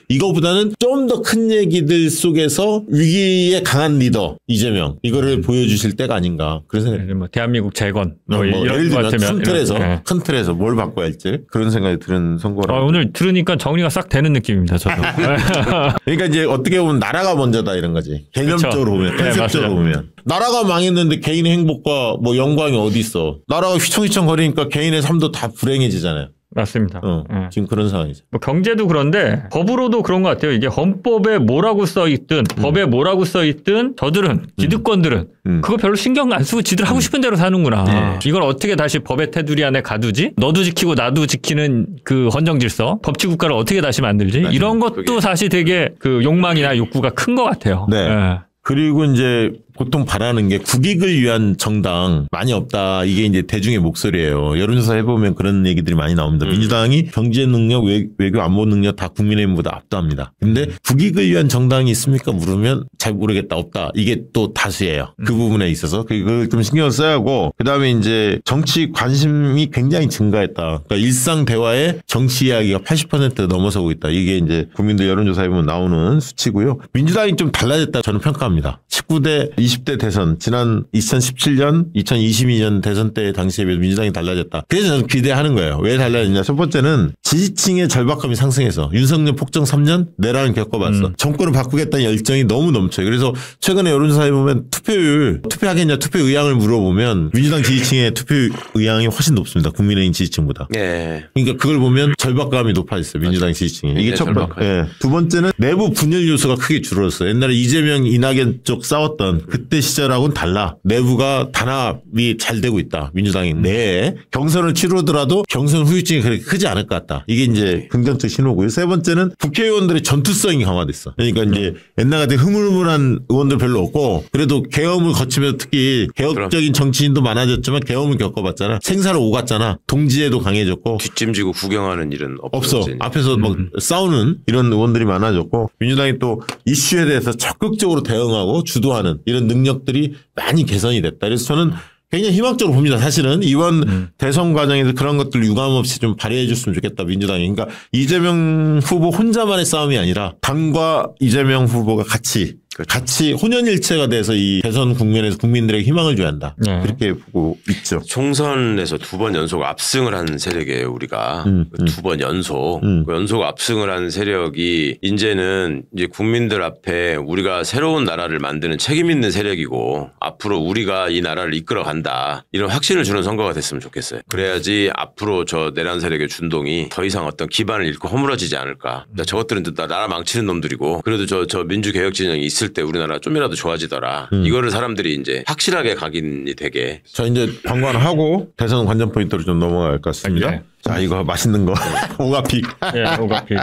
이거보다는 좀 더 큰 얘기들 속에서 위기에 강한 리더 이재명 이거를 보여주실 때가 아닌가. 그래서 뭐 대한민국 재건 뭐 예를 이런 것 들면 같으면 큰 틀에서 뭘 바꿔야 할지 그런 생각이 드는 선거라. 오늘 들으니까 정리가 싹 되는 느낌입니다. 저도. 그러니까 이제 어떻게 보면 나라가 먼저다 이런 거지. 개념적으로 보면, 컨셉적으로 보면. 나라가 망했는데 개인의 행복과 뭐 영광이 어디 있어. 나라가 휘청휘청 거리니까 개인의 삶도 다 불행해지잖아요. 맞습니다. 지금 그런 상황이죠. 뭐 경제도 그런데 법으로도 그런 것 같아요. 이게 헌법에 뭐라고 써 있든 법에 뭐라고 써 있든 저들은 기득권들은 그거 별로 신경 안 쓰고 지들 하고 싶은 대로 사는구나. 이걸 어떻게 다시 법의 테두리 안에 가두지? 너도 지키고 나도 지키는 그 헌정 질서, 법치 국가를 어떻게 다시 만들지? 이런 것도 사실 되게 그 욕망이나 욕구가 큰 것 같아요. 네. 그리고 이제 보통 바라는 게 국익을 위한 정당 많이 없다. 이게 이제 대중의 목소리예요. 여론조사 해보면 그런 얘기들이 많이 나옵니다. 민주당이 경제 능력, 외교 안보 능력 다 국민의힘보다 압도합니다. 근데 국익을 위한 정당이 있습니까? 물으면 잘 모르겠다. 없다. 이게 또 다수예요. 그 부분에 있어서. 그걸 좀 신경을 써야 하고 그다음에 이제 정치 관심이 굉장히 증가했다. 그러니까 일상 대화에 정치 이야기가 80% 넘어서고 있다. 이게 이제 국민들 여론조사에 보면 나오는 수치고요. 민주당이 좀 달라졌다 저는 평가합니다. 19대 20대 대선 지난 2017년 2022년 대선 때 당시에 비해서 민주당이 달라졌다. 그래서 저는 기대하는 거예요. 왜 달라졌냐. 첫 번째는 지지층의 절박함이 상승해서 윤석열 폭정 3년 내란을 겪어봤어. 정권을 바꾸겠다는 열정이 너무 넘쳐요. 그래서 최근에 여론조사에 보면 투표하겠냐 투표 의향을 물어보면 민주당 지지층의 투표 의향이 훨씬 높습니다. 국민의힘 지지층보다. 그러니까 그걸 보면 절박감이 높아졌어요. 민주당 지지층이. 이게 첫 번째. 두 번째는 내부 분열 요소가 크게 줄어들었어요. 옛날에 이재명 이낙연 쪽 싸웠던 그때 시절하고는 달라. 내부가 단합이 잘 되고 있다. 민주당이 내에 경선을 치르더라도 경선 후유증이 그렇게 크지 않을 것 같다. 이게 이제 긍정적 신호고요. 세 번째는 국회의원들의 전투성이 강화됐어. 그러니까 이제 옛날 같은 흐물흐물한 의원들 별로 없고 그래도 계엄을 거치면서 특히 개혁적인 정치인도 많아졌지만 계엄을 겪어봤잖아. 생사를 오갔잖아. 동지애도 강해졌고 뒷짐지고 구경하는 일은 없어. 앞에서 막 싸우는 이런 의원들이 많아졌고 민주당이 또 이슈에 대해서 적극적으로 대응하고 주도하는 이런 능력들이 많이 개선이 됐다. 그래서 저는 굉장히 희망적으로 봅니다. 사실은 이번 대선 과정에서 그런 것들 유감없이 좀 발휘해 줬으면 좋겠다. 민주당이. 그러니까 이재명 후보 혼자만의 싸움이 아니라 당과 이재명 후보가 같이 혼연일체가 돼서 이 대선 국면에서 국민들에게 희망을 줘야 한다. 그렇게 보고 있죠. 총선에서 2번 연속 압승을 한 세력이에요. 우리가 2번 연속 연속 압승을 한 세력이 이제는 이제 국민들 앞에 우리가 새로운 나라를 만드는 책임 있는 세력이고 앞으로 우리가 이 나라를 이끌어간다. 이런 확신을 주는 선거가 됐으면 좋겠어요. 그래야지 앞으로 저 내란 세력의 준동이 더 이상 어떤 기반을 잃고 허물어지지 않을까. 저것들은 나라 망치는 놈들이고 그래도 저 민주개혁 진영이 있을 때 우리나라가 좀이라도 좋아지더라. 이거를 사람들이 이제 확실하게 각인이 되게. 자, 이제 방관하고 대선 관전 포인트로 좀 넘어갈 것 같습니다. 자, 이거 맛있는 거. 오가픽. 오가픽.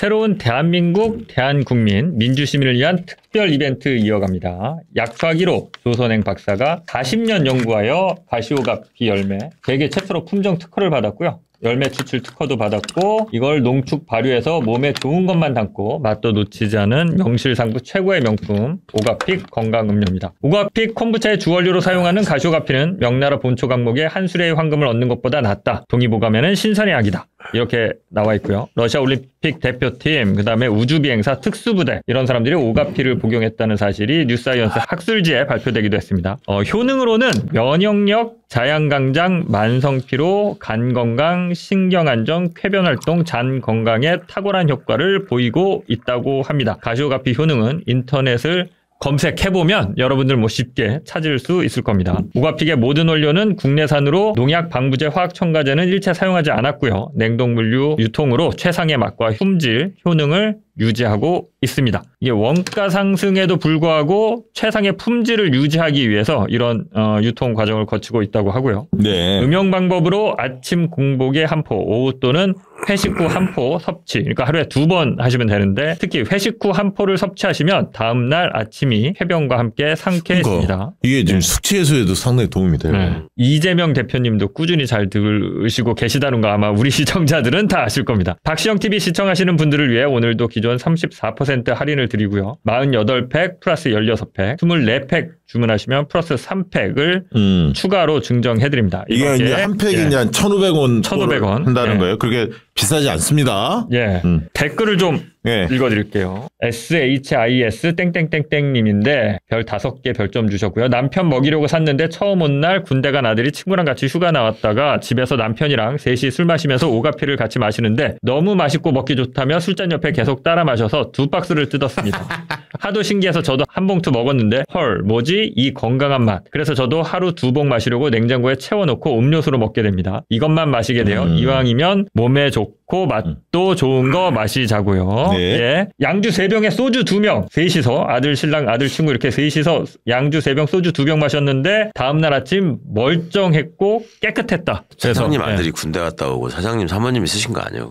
새로운 대한민국, 대한국민, 민주시민을 위한 특별 이벤트 이어갑니다. 약수하기로 조선행 박사가 40년 연구하여 가시오가피 열매 세계 최초로 품종 특허를 받았고요. 열매 추출 특허도 받았고 이걸 농축 발효해서 몸에 좋은 것만 담고 맛도 놓치지 않은 명실상부 최고의 명품 오가픽 건강음료입니다. 오가픽 콤부차의 주원료로 사용하는 가시오가피는 명나라 본초 강목에 한 수레의 황금을 얻는 것보다 낫다. 동의보감에는 신선의 약이다. 이렇게 나와 있고요. 러시아 올림픽 대표팀, 그다음에 우주비행사 특수부대 이런 사람들이 오가피를 복용했다는 사실이 뉴사이언스 학술지에 발표되기도 했습니다. 효능으로는 면역력, 자양강장, 만성피로, 간건강, 신경안정, 쾌변활동, 잔건강에 탁월한 효과를 보이고 있다고 합니다. 가시오가피 효능은 인터넷을 검색해보면 여러분들 쉽게 찾을 수 있을 겁니다. 오가픽의 모든 원료는 국내산으로 농약, 방부제, 화학첨가제는 일체 사용하지 않았고요. 냉동물류 유통으로 최상의 맛과 품질, 효능을 유지하고 있습니다. 이게 원가 상승에도 불구하고 최상의 품질을 유지하기 위해서 이런 유통 과정을 거치고 있다고 하고요. 네. 음용 방법으로 아침 공복에 한 포, 오후 또는 회식 후 한 포 섭취. 그러니까 하루에 2번 하시면 되는데 특히 회식 후 한 포를 섭취하시면 다음날 아침이 쾌변과 함께 상쾌해집니다. 그러니까 이게 지금 숙취 해소에도 상당히 도움이 돼요. 네. 이재명 대표님도 꾸준히 잘 들으시고 계시다는 거 아마 우리 시청자들은 다 아실 겁니다. 박시영TV 시청하시는 분들을 위해 오늘도 기존 34% 할인을 드리고요. 48팩 플러스 16팩, 24팩 주문하시면 플러스 3팩을 추가로 증정해드립니다. 이게 이제 한 팩이 이제 1,500원 1,500원 한다는 네. 거예요. 그게 비싸지 않습니다. 예. 댓글을 좀 네. 읽어드릴게요. SHIS 땡땡땡땡님인데 별 5개 별점 주셨고요. 남편 먹이려고 샀는데 처음 온 날 군대 간 아들이 친구랑 같이 휴가 나왔다가 집에서 남편이랑 셋이 술 마시면서 오가피를 같이 마시는데 너무 맛있고 먹기 좋다며 술잔 옆에 계속 따라 마셔서 2박스를 뜯었습니다. 하도 신기해서 저도 한 봉투 먹었는데 헐 뭐지 이 건강한 맛. 그래서 저도 하루 2봉 마시려고 냉장고에 채워놓고 음료수로 먹게 됩니다. 이것만 마시게 돼요. 이왕이면 몸에 좋고 맛도 좋은 거 마시자고요. 네. 예. 양주 3병에 소주 2명 셋이서 아들 신랑 아들 친구 이렇게 셋이서 양주 3병 소주 2병 마셨는데 다음날 아침 멀쩡했고 깨끗했다. 사장님 그래서, 아들이 군대 갔다 오고 사장님 사모님이 쓰신 거 아니에요?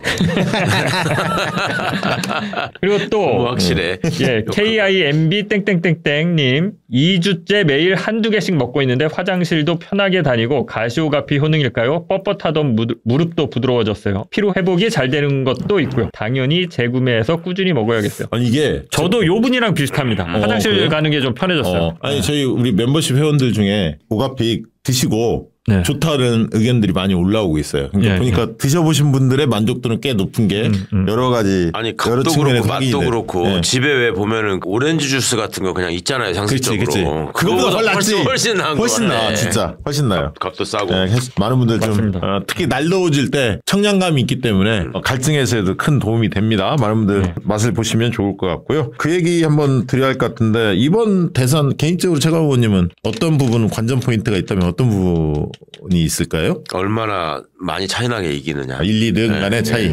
그리고 또 확실해. 예, KIMB 땡땡땡땡님 2주째 매일 한두 개씩 먹고 있는데 화장실도 편하게 다니고 가시오가피 효능일까요? 뻣뻣하던 무릎도 부드러워졌어요. 피로 회복이 잘 되는 것도 있고요. 당연히 재구매해서 꾸준히 먹어야겠어요. 아니 이게 저도 요 분이랑 비슷합니다. 화장실 그래요? 가는 게 좀 편해졌어요. 아니 저희 우리 멤버십 회원들 중에 오가픽 드시고 네. 좋다는 의견들이 많이 올라오고 있어요. 그러니까 예, 보니까 드셔보신 분들의 만족도는 꽤 높은 게 여러 가지 아니 여러 값도 측면에서 그렇고 맛도 확인이 돼. 그렇고 예. 집에 왜 보면은 오렌지 주스 같은 거 그냥 있잖아요 상식적으로. 그렇지. 그거보다 훨씬 낫지. 훨씬 나은 훨씬 거네. 나 진짜 훨씬 나요. 값도 싸고. 예, 많은 분들 좀 맞습니다. 특히 날 더워질 때 청량감이 있기 때문에 갈증 해소에도 큰 도움이 됩니다. 많은 분들 맛을 보시면 좋을 것 같고요. 그 얘기 한번 드려야 할 것 같은데 이번 대선 개인적으로 최강 후보님은 어떤 부분 관전 포인트가 있다면 어떤 부분이 있을까요? 얼마나 많이 차이나게 이기느냐. 1, 2등 간의 차이.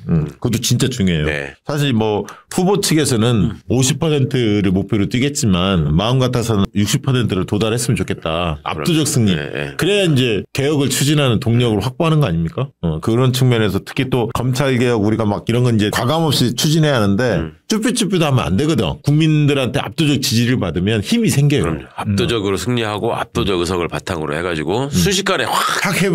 그것도 진짜 중요해요. 네. 사실 뭐 후보 측에서는 50%를 목표로 뛰겠지만 마음 같아서는 60%를 도달했으면 좋겠다. 압도적 승리. 네. 그래야 이제 개혁을 추진하는 동력을 확보하는 거 아닙니까? 그런 측면에서 특히 또 검찰 개혁 우리가 막 이런 건 이제 과감 없이 추진해야 하는데 쭈삣쭈삣 하면 안 되거든. 국민들한테 압도적 지지를 받으면 힘이 생겨요. 압도적으로 승리하고 압도적 의석을 바탕으로 해가지고 순식간에 확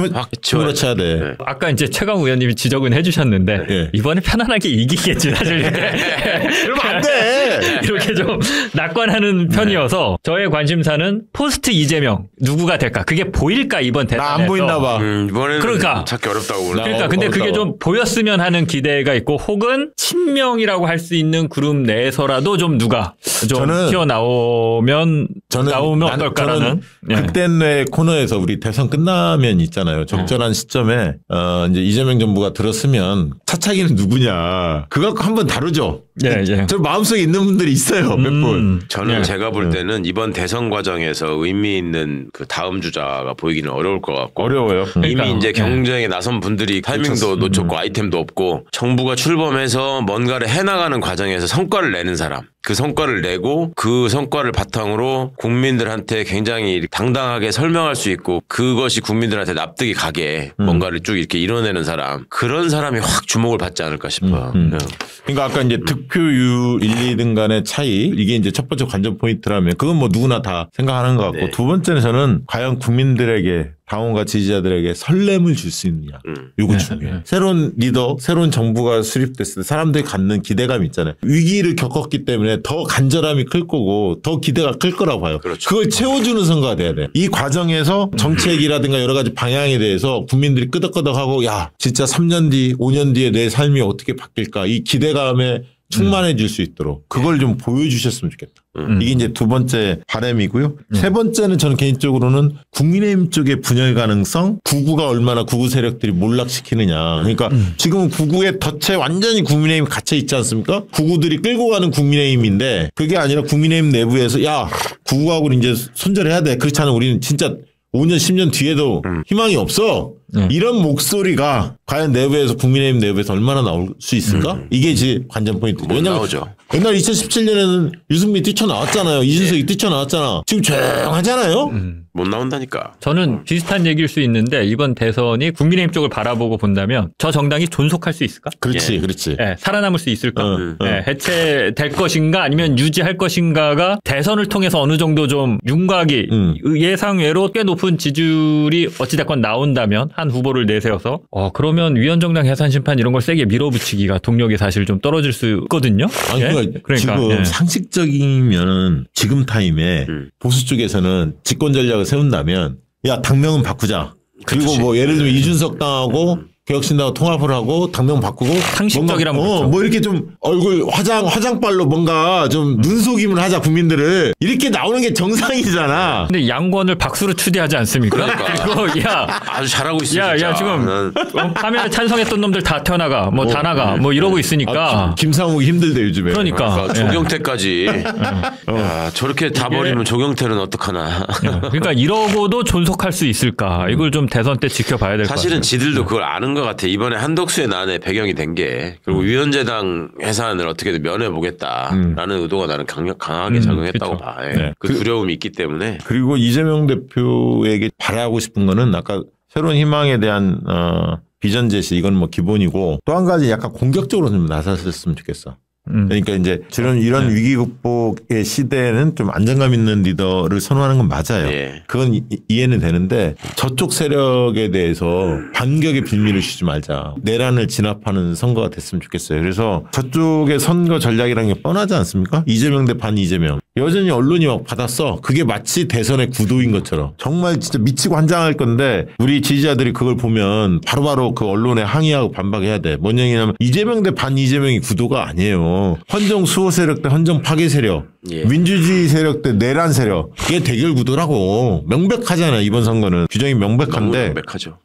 집어넣어야 돼. 네. 아까 이제 최강 의원님이 지적은 해주셨는데 예. 이번에 편안하게 이기겠지 사실 그러면 안 돼. 이렇게 좀 낙관하는 편이어서 저의 관심사는 포스트 이재명 누구가 될까 그게 보일까 이번 대선에서 나 안 보인나 봐. 이번에는 그러니까. 찾기 어렵다고 보는. 그러니까 근데 그게 어렵다고. 좀 보였으면 하는 기대가 있고 혹은 친명이라고 할 수 있는 그룹 내에서라도 좀 누가 좀 저는- 튀어나오면 어떨까라는 예. 극단의 코너에서 우리 대선 끝나면 있잖아요. 적절한 시점에 이제 이재명 정부가 들었으면 차차기는 누구냐 그거 갖고 한번 다루죠. 예, 예. 저 마음속에 있는 분들이 있어요. 몇 분. 저는 제가 볼 때는 이번 대선 과정에서 의미 있는 그 다음 주자가 보이기는 어려울 것 같고 어려워요. 이미 그러니까, 이제 경쟁에 나선 분들이 타이밍도 놓쳤고 아이템도 없고 정부가 출범해서 뭔가를 해나가는 과정에 과정에서 성과를 내는 사람, 그 성과를 내고 그 성과를 바탕으로 국민들한테 굉장히 당당하게 설명할 수 있고 그것이 국민들한테 납득이 가게 뭔가를 쭉 이렇게 이뤄내는 사람, 그런 사람이 확 주목을 받지 않을까 싶어요. 그러니까 아까 이제 득표율 1, 2등 간의 차이, 이게 이제 첫 번째 관전 포인트라면 그건 뭐 누구나 다 생각하는 것 같고, 네. 두 번째는 저는 과연 국민들에게, 당원과 지지자들에게 설렘을 줄 수 있느냐. 이거 중요해요. 새로운 리더, 새로운 정부가 수립됐을 때 사람들이 갖는 기대감이 있잖아요. 위기를 겪었기 때문에 더 간절함이 클 거고 더 기대가 클 거라고 봐요. 그렇죠. 그걸 채워주는 선거가 돼야 돼. 이 과정에서 정책이라든가 여러 가지 방향에 대해서 국민들이 끄덕끄덕하고 야 진짜 3년 뒤, 5년 뒤에 내 삶이 어떻게 바뀔까, 이 기대감에 충만해질 수 있도록 그걸 좀 보여주셨으면 좋겠다. 이게 이제 두 번째 바람이고요. 세 번째는 저는 개인적으로는 국민의힘 쪽의 분열 가능성, 구구가 얼마나 구구 세력들이 몰락시키느냐. 그러니까 지금은 구구의 덫에 완전히 국민의힘이 갇혀 있지 않습니까? 구구들이 끌고 가는 국민의힘인데 그게 아니라 국민의힘 내부에서 야 구구하고는 이제 손절해야 돼. 그렇지 않으면 우리는 진짜 5년 10년 뒤에도 희망이 없어. 이런 목소리가 과연 내부에서, 국민의힘 내부에서 얼마나 나올 수 있을까? 이게 이제 관전 포인트죠. 못 나오죠. 옛날 2017년에는 유승민이 뛰쳐나왔잖아요. 이준석이 뛰쳐나왔잖아. 지금 조용하잖아요. 못 나온다니까. 저는 비슷한 얘기일 수 있는데 이번 대선이 국민의힘 쪽을 바라보고 본다면 저 정당이 존속할 수 있을까? 그렇지, 그렇지. 예, 살아남을 수 있을까? 예, 해체될 것인가 아니면 유지할 것인가가 대선을 통해서 어느 정도 좀 윤곽이 예상외로 꽤 높은 지지율이 어찌됐건 나온다면 한 후보를 내세워서 그러면 위헌정당 해산 심판 이런 걸 세게 밀어붙이기가 동력이 사실 좀 떨어질 수 있거든요. 아니, 예? 그러니까 지금 상식적이면 지금 타임에 보수 쪽에서는 집권 전략을 세운다면 야 당명은 바꾸자. 그리고 그치. 뭐 예를 들면 이준석 당하고 개혁신당하고 통합을 하고 당명 바꾸고 상식적이라면 뭔가, 그렇죠. 뭐 이렇게 좀 얼굴 화장빨로 뭔가 좀 눈속임을 하자 국민들을, 이렇게 나오는 게 정상이잖아. 근데 양권을 박수로 추대하지 않습니까? 그러니까. 그리고 아주 잘하고 있어. 야 진짜. 지금 파면에 찬성했던 놈들 다 튀어나가, 뭐 다 나가, 뭐 이러고 있으니까. 김상욱이 힘들대 요즘에. 그러니까. 조경태까지. 야, 저렇게 다 버리면 조경태는 어떡하나. 그러니까 이러고도 존속할 수 있을까? 이걸 좀 대선 때 지켜봐야 될 것 같아요. 사실은 지들도 그걸 아는 것 같아. 이번에 한덕수의 난의 배경이 된 게 그리고 위원재당 해산을 어떻게든 면해보겠다라는 의도가 나는 강하게 작용했다고 그쵸. 봐. 예. 네. 그 두려움이 있기 때문에. 그리고 이재명 대표에게 바라고 싶은 거는 아까 새로운 희망에 대한 비전 제시, 이건 뭐 기본이고, 또 한 가지 약간 공격적으로 좀 나섰으면 좋겠어. 그러니까 이제 이런 위기 극복의 시대에는 좀 안정감 있는 리더를 선호하는 건 맞아요. 예. 그건 이해는 되는데 저쪽 세력에 대해서 반격의 빌미를 주지 말자. 내란을 진압하는 선거가 됐으면 좋겠어요. 그래서 저쪽의 선거 전략이라는 게 뻔하지 않습니까? 이재명 대 반 이재명. 여전히 언론이 막 받았어. 그게 마치 대선의 구도인 것처럼. 정말 진짜 미치고 환장할 건데 우리 지지자들이 그걸 보면 바로바로 그 언론에 항의하고 반박해야 돼. 뭔 얘기냐면 이재명 대 반 이재명이 구도가 아니에요. 헌정 수호 세력 대 헌정 파괴 세력, 예. 민주주의 세력 대 내란 세력, 그게 대결 구도라고. 명백하잖아요. 이번 선거는 규정이 너무 명백한데 명백하죠.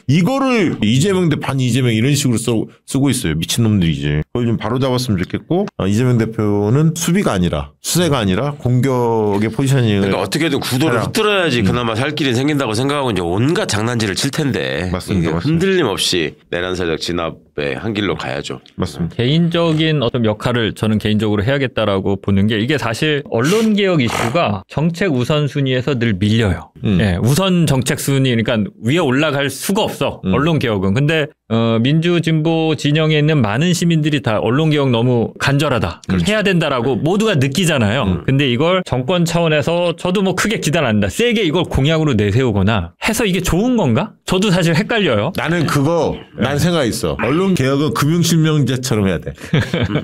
이거를 이재명 대 반 이재명 이런 식으로 쓰고 있어요. 미친놈들이지. 그걸 좀 바로잡았으면 좋겠고, 이재명 대표는 수비가 아니라 수세가 아니라 공격의 포지셔닝을. 그러니까 어떻게든 구도를 해라. 흐트러야지 그나마 살 길이 생긴다고 생각하고 이제 온갖 장난질을 칠 텐데. 맞습니다, 이게 맞습니다. 흔들림 없이 내란 세력 진압의 한 길로 가야죠. 맞습니다. 개인적인 어떤 역할을 저는 개인적으로 해야겠다라고 보는 게, 이게 사실 언론개혁 이슈가 정책 우선순위에서 늘 밀려요. 예, 우선 정책 순위, 그러니까 위에 올라갈 수가 없어. 언론개혁은. 근데 민주 진보 진영에 있는 많은 시민들이 다 언론개혁 너무 간절하다. 해야 된다라고 모두가 느끼잖아요. 근데 이걸 정권 차원에서 저도 뭐 크게 기대는 안 한다. 세게 이걸 공약으로 내세우거나 해서 이게 좋은 건가? 저도 사실 헷갈려요. 나는 난 생각이 있어. 언론 개혁은 금융실명제처럼 해야 돼.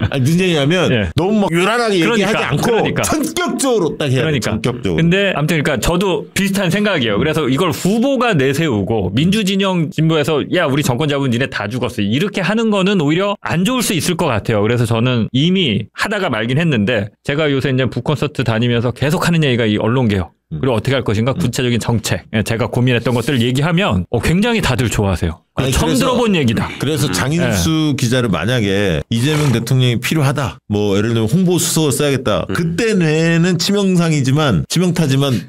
아니, 무슨 얘기냐면 예. 너무 막 요란하게 얘기하지 않고 그러니까. 전격적으로 딱 해야 돼. 전격적으로. 근데 아무튼 그러니까 저도 비슷한 생각이에요. 그래서 이걸 후보가 내세우고 민주진영 진보에서 야 우리 정권 잡은 니네 다 죽었어. 이렇게 하는 거는 오히려 안 좋을 수 있을 것 같아요. 그래서 저는 이미 하다가 말긴 했는데, 제가 요새 이제 북콘서트 다니면서 계속 하는 얘기가 이 언론개혁. 그리고 어떻게 할 것인가, 구체적인 정책, 제가 고민했던 것들을 얘기하면 굉장히 다들 좋아하세요. 아니, 처음 그래서- 들어본 얘기다. 그래서 장인수 기자를 만약에 이재명 대통령이 필요하다. 뭐 예를 들면 홍보 수석을 써야겠다. 그때 뇌는 치명타지만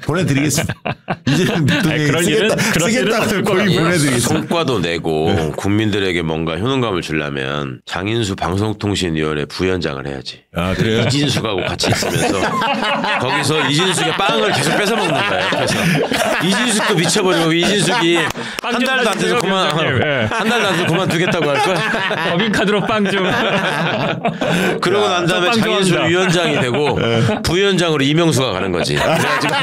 보내드리겠습니다. 이재명 대통령이 그럴 일은 쓰겠다고 없을 거의 거라고. 보내드리겠습니다. 성과도 내고 국민들에게 뭔가 효능감을 주려면 장인수 방송통신위원회 부위원장을 해야지. 아 그래요? 이진숙하고 같이 있으면서 거기서 이진숙의 빵을 계속 뺏어 먹는 거야. 그래서 이진숙도 미쳐버리고 이진숙이 한 달도 안 돼서 그만 예. 한 달도 안 돼서 그만두겠다고 할 거야. 법인카드로 빵 좀. 그러고 난 다음에 빵 장인수 좋아한다. 위원장이 되고 부위원장으로 이명수가 가는 거지. 그래가지고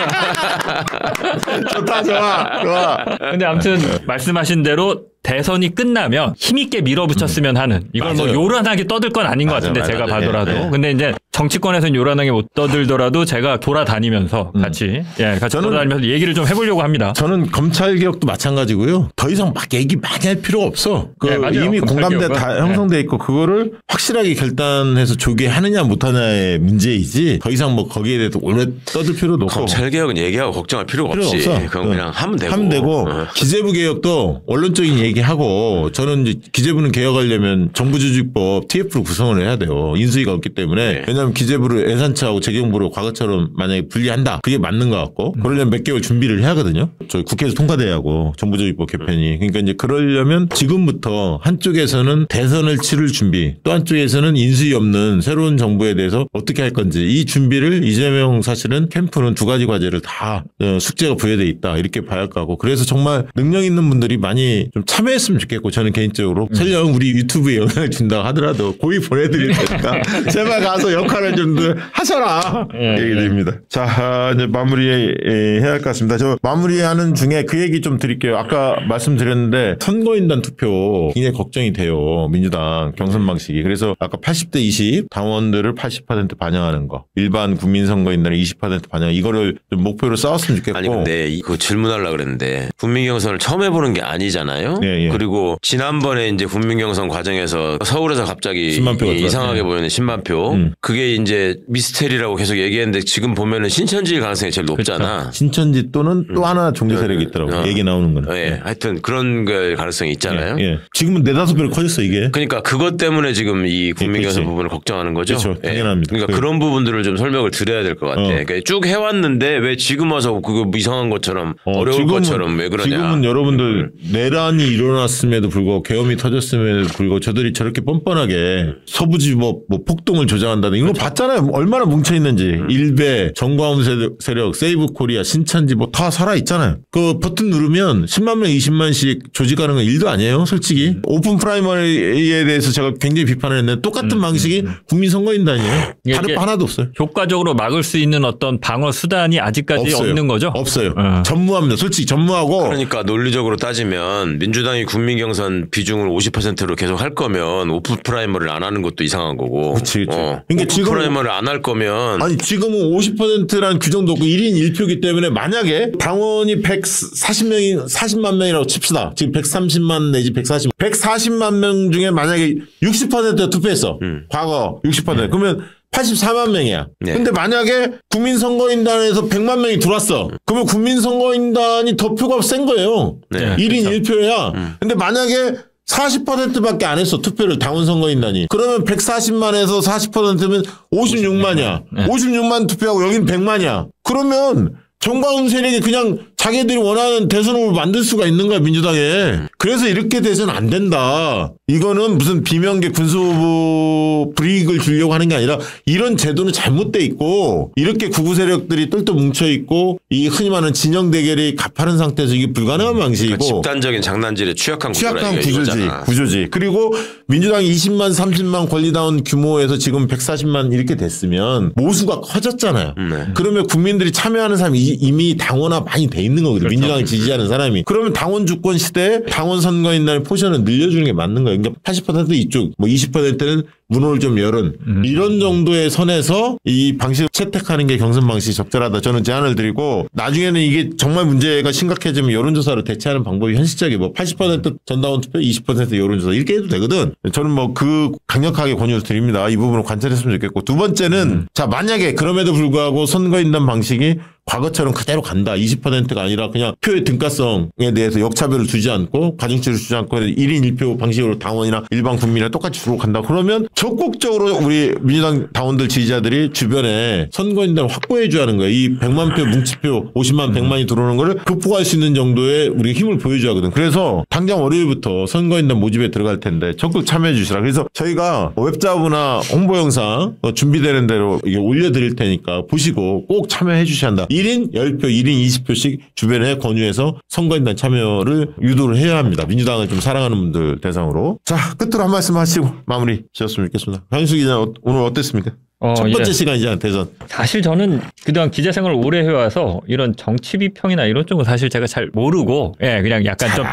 좋다 좋아. 근데 아무튼 말씀하신 대로 대선이 끝나면 힘있게 밀어붙였으면 하는 이걸 뭐 맞아요. 요란하게 떠들 건 아닌 것 맞아요, 같은데 제가 맞아요. 봐더라도 네, 네. 근데 이제 정치권에서는 요란하게 못 떠들더라도 제가 돌아다니면서 같이 같이 저는- 돌아다니면서 얘기를 좀 해보려고 합니다. 저는 검찰 개혁도 마찬가지고요. 더 이상 막 얘기 많이 할 필요가 없어. 네, 맞아요. 이미 검찰 공감대 개혁은. 다 형성돼 있고 그거를 확실하게 결단해서 조기하느냐 못하냐의 문제이지. 더 이상 뭐 거기에 대해서 오래 떠들 필요도 없고. 검찰 개혁은 얘기하고 걱정할 필요가 필요 없이 없어. 그건 그냥 하면 되고. 하면 되고 기재부 개혁도 원론적인 얘기하고 저는 이제 기재부는 개혁하려면 정부조직법 TF로 구성을 해야 돼요. 인수위가 없기 때문에. 네. 왜냐하면 기재부를 예산처하고 재경부를 과거처럼 만약에 분리한다. 그게 맞는 것 같고 그러려면 몇 개월 준비를 해야 하거든요. 저희 국회에서 통과돼야 하고 정부조직법 개편이. 그러니까 이제 그러려면 지금부터 한쪽에서는 대선을 치를 준비 또 한쪽에서는 인수위 없는 새로운 정부에 대해서 어떻게 할 건지 이 준비를 이재명 사실은 캠프는 두 가지 과제를 다 숙제가 부여돼 있다. 이렇게 봐야 할 거고 그래서 정말 능력 있는 분들이 많이 좀 참여했으면 좋겠고 저는 개인적으로 설령 우리 유튜브에 영향을 준다고 하더라도 고이 보내드릴 테니까 제발 가서 역할을 좀 더 하셔라 얘기 드립니다. 자 이제 마무리해야 할 것 같습니다. 저 마무리하는 중에 그 얘기 좀 드릴게요. 아까 말씀드렸는데 선거인단 투표 굉장히 걱정이 돼요. 민주당 경선 방식이. 그래서 아까 80대 20 당원들을 80% 반영하는 거 일반 국민선거인단을 20% 반영 이거를 좀 목표로 싸웠으면 좋겠고 아니 근데 그 질문하려고 그랬는데 국민경선을 처음 해보는 게 아니잖아요. 예. 그리고 지난번에 이제 국민경선 과정에서 서울에서 갑자기 10만 표가 이상하게 들어왔네. 보이는 10만 표 그게 이제 미스테리라고 계속 얘기했는데 지금 보면은 신천지일 가능성이 제일 높잖아. 신천지 또는 또 하나 종교 세력이 있더라고. 얘기 나오는 거는. 예, 하여튼 그런 걸 가능성이 있잖아요. 예. 지금은 4-5배로 커졌어 이게. 그러니까 그것 때문에 지금 이 국민경선 그치. 부분을 걱정하는 거죠. 그렇죠. 당연합니다. 그러니까 그런 부분들을 좀 설명을 드려야 될 것 같아. 그러니까 쭉 해왔는데 왜 지금 와서 그거 이상한 것처럼 어려운 것처럼 왜 그러냐. 지금은 여러분들 내란이 일어났음에도 불구하고 계엄이 터졌음에도 불구하고 저들이 저렇게 뻔뻔하게 서부지법 뭐 폭동을 조장한다든 이런 거 봤잖아요. 얼마나 뭉쳐있는지. 일베, 정과운 세력, 세이브 코리아, 신천지 뭐 다 살아있잖아요. 그 버튼 누르면 10만 명, 20만씩 조직하는 건 일도 아니에요. 솔직히. 오픈 프라이머리에 대해서 제가 굉장히 비판을 했는데 똑같은 방식이 국민선거인단이에요. 다를 거 하나도 없어요. 효과적으로 막을 수 있는 어떤 방어 수단이 아직까지 없어요. 없는 거죠? 없어요. 전무합니다. 솔직히 전무하고 그러니까 논리적으로 따지면 민주당이 국민경선 비중을 50%로 계속 할 거면 오픈 프라이머리를 안 하는 것도 이상한 거고. 그치. 그러니까 오픈 지금 프라이머리를 안 할 거면 아니 지금은 50%라는 규정도 없고 1인 1표기 때문에 만약에 당원이 40만 명이라고 칩시다. 지금 130만 내지 140만 명 중에 만약에 60%가 투표했어. 과거 60%. 그러면 84만 명이야. 네. 근데 만약에 국민선거인단에서 100만 명이 들어왔어. 그러면 국민선거인단이 더 표가 센 거예요. 네. 1인 1표야. 근데 만약에 40%밖에 안 했어. 투표를 당원선거인단이. 그러면 140만에서 40%면 56만이야. 56만 투표하고 여기는 100만이야. 그러면 정과운 세력이 그냥 자기들이 원하는 대선 후보를 만들 수가 있는 거야 민주당에. 그래서 이렇게 돼서는 안 된다. 이거는 무슨 비명계 군수후보 불이익을 주려고 하는 게 아니라 이런 제도는 잘못돼 있고 이렇게 극우 세력들이 똘똘 뭉쳐있고 이 흔히 말하는 진영 대결이 가파른 상태에서 이게 불가능한 방식이고 집단적인 장난질에 취약한 취약한 구조라 구조지. 그리고 민주당이 20만 30만 권리당원 규모에서 지금 140만 이렇게 됐으면 모수가 커졌잖아요. 그러면 국민들이 참여하는 사람이 이미 당원화 많이 돼 있는 거거든요. 민주당을 지지하는 사람이. 그러면 당원 주권 시대에 당원 선거인단의 포션을 늘려주는 게 맞는 거예요. 그러니까 80% 이쪽, 뭐 20%는 문을 좀 열은 이런 정도의 선에서 이 방식을 채택하는 게 경선 방식이 적절하다. 저는 제안을 드리고 나중에는 이게 정말 문제가 심각해지면 여론조사로 대체하는 방법이 현실적이고 뭐 80% 전당원 투표, 20% 여론조사 이렇게 해도 되거든. 저는 뭐 그 강력하게 권유를 드립니다. 이 부분을 관찰했으면 좋겠고 두 번째는 자 만약에 그럼에도 불구하고 선거인단 방식이 과거처럼 그대로 간다. 20%가 아니라 그냥 표의 등가성에 대해서 역차별을 두지 않고 가중치를 주지 않고 1인 1표 방식으로 당원이나 일반 국민이나 똑같이 주로 간다. 그러면 적극적으로 우리 민주당 당원들 지지자들이 주변에 선거인단을 확보해 줘야 하는 거예요. 이 100만 표 뭉치표 50만 100만이 들어오는 거를 극복할 수 있는 정도의 우리 힘을 보여줘야 하거든. 그래서 당장 월요일부터 선거인단 모집에 들어갈 텐데 적극 참여해 주시라. 그래서 저희가 웹자부나 홍보 영상 준비되는 대로 이게 올려드릴 테니까 보시고 꼭 참여해 주셔야 한다. 1인 10표, 1인 20표씩 주변에 권유해서 선거인단 참여를 유도를 해야 합니다. 민주당을 좀 사랑하는 분들 대상으로. 자, 끝으로 한 말씀 하시고 마무리 지었으면 좋겠습니다. 강윤수 기자 오늘 어땠습니까? 첫 번째 시간이잖아요, 대선. 사실 저는 그동안 기자 생활을 오래 해와서 이런 정치 비평이나 이런 쪽은 사실 제가 잘 모르고, 예, 그냥 약간 좀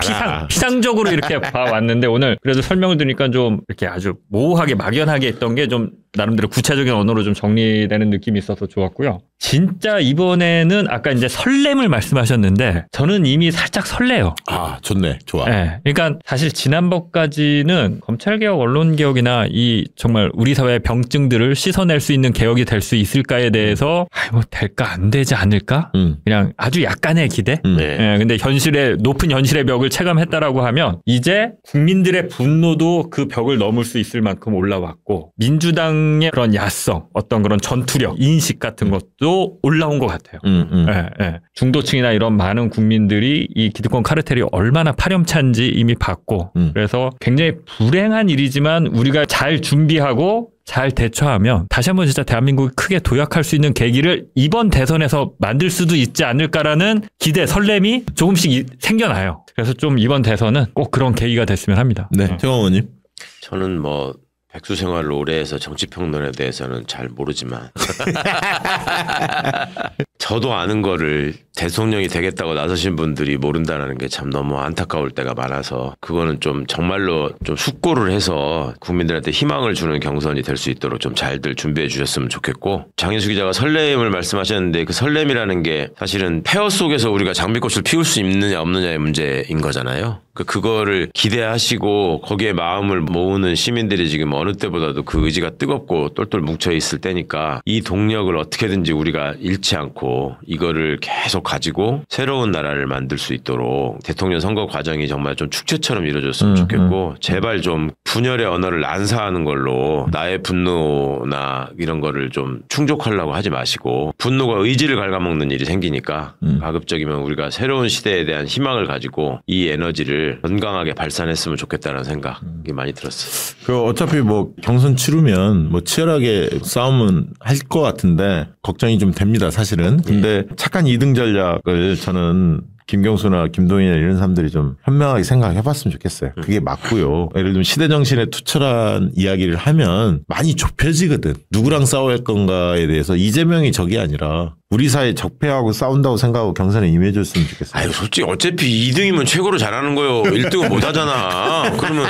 피상적으로 이렇게 봐왔는데 오늘 그래도 설명을 드리니까 좀 이렇게 아주 모호하게 막연하게 했던 게 좀 나름대로 구체적인 언어로 좀 정리되는 느낌이 있어서 좋았고요. 진짜 이번에는 아까 이제 설렘을 말씀하셨는데 저는 이미 살짝 설레요. 아, 좋네. 좋아. 네, 그러니까 사실 지난번까지는 검찰개혁, 언론개혁이나 이 정말 우리 사회의 병증들을 씻어낼 수 있는 개혁이 될 수 있을까에 대해서 뭐 될까 안 되지 않을까? 그냥 아주 약간의 기대? 네, 근데 높은 현실의 벽을 체감했다라고 하면 이제 국민들의 분노도 그 벽을 넘을 수 있을 만큼 올라왔고 민주당 의 그런 야성, 어떤 그런 전투력, 인식 같은 것도 올라온 것 같아요. 예, 예. 중도층이나 이런 많은 국민들이 이 기득권 카르텔이 얼마나 파렴치한지 이미 봤고 그래서 굉장히 불행한 일이지만 우리가 잘 준비하고 잘 대처하면 다시 한번 진짜 대한민국이 크게 도약할 수 있는 계기를 이번 대선에서 만들 수도 있지 않을까라는 기대, 설렘이 조금씩 생겨나요. 그래서 좀 이번 대선은 꼭 그런 계기가 됐으면 합니다. 네, 최강 의원님. 저는 뭐 백수 생활을 오래 해서 정치평론에 대해서는 잘 모르지만 저도 아는 거를 대통령이 되겠다고 나서신 분들이 모른다는 게 참 너무 안타까울 때가 많아서 그거는 좀 정말로 좀 숙고를 해서 국민들한테 희망을 주는 경선이 될 수 있도록 좀 잘들 준비해 주셨으면 좋겠고 장인수 기자가 설렘을 말씀하셨는데 그 설렘이라는 게 사실은 폐허 속에서 우리가 장미꽃을 피울 수 있느냐 없느냐의 문제인 거잖아요. 그거를 기대하시고 거기에 마음을 모으는 시민들이 지금 어느 때보다도 그 의지가 뜨겁고 똘똘 뭉쳐 있을 때니까 이 동력을 어떻게든지 우리가 잃지 않고 이거를 계속 가지고 새로운 나라를 만들 수 있도록 대통령 선거 과정이 정말 좀 축제처럼 이루어졌으면 좋겠고 제발 좀 분열의 언어를 난사하는 걸로 나의 분노나 이런 거를 좀 충족하려고 하지 마시고 분노가 의지를 갉아먹는 일이 생기니까 가급적이면 우리가 새로운 시대에 대한 희망을 가지고 이 에너지를 건강하게 발산했으면 좋겠다는 생각이 많이 들었어요. 어차피 뭐 경선 치르면 뭐 치열하게 싸움은 할 것 같은데 걱정이 좀 됩니다, 사실은. 근데 착한 2등 전략을 저는 김경수나 김동인이나 이런 사람들이 좀 현명하게 생각해 봤으면 좋겠어요. 그게 맞고요. 예를 들면 시대정신에 투철한 이야기를 하면 많이 좁혀지거든. 누구랑 싸워야 할 건가에 대해서 이재명이 적이 아니라 우리 사회 적폐하고 싸운다고 생각하고 경선에 임해줬으면 좋겠어요. 아유, 솔직히 어차피 2등이면 최고로 잘하는 거요. 1등은 못 하잖아. 그러면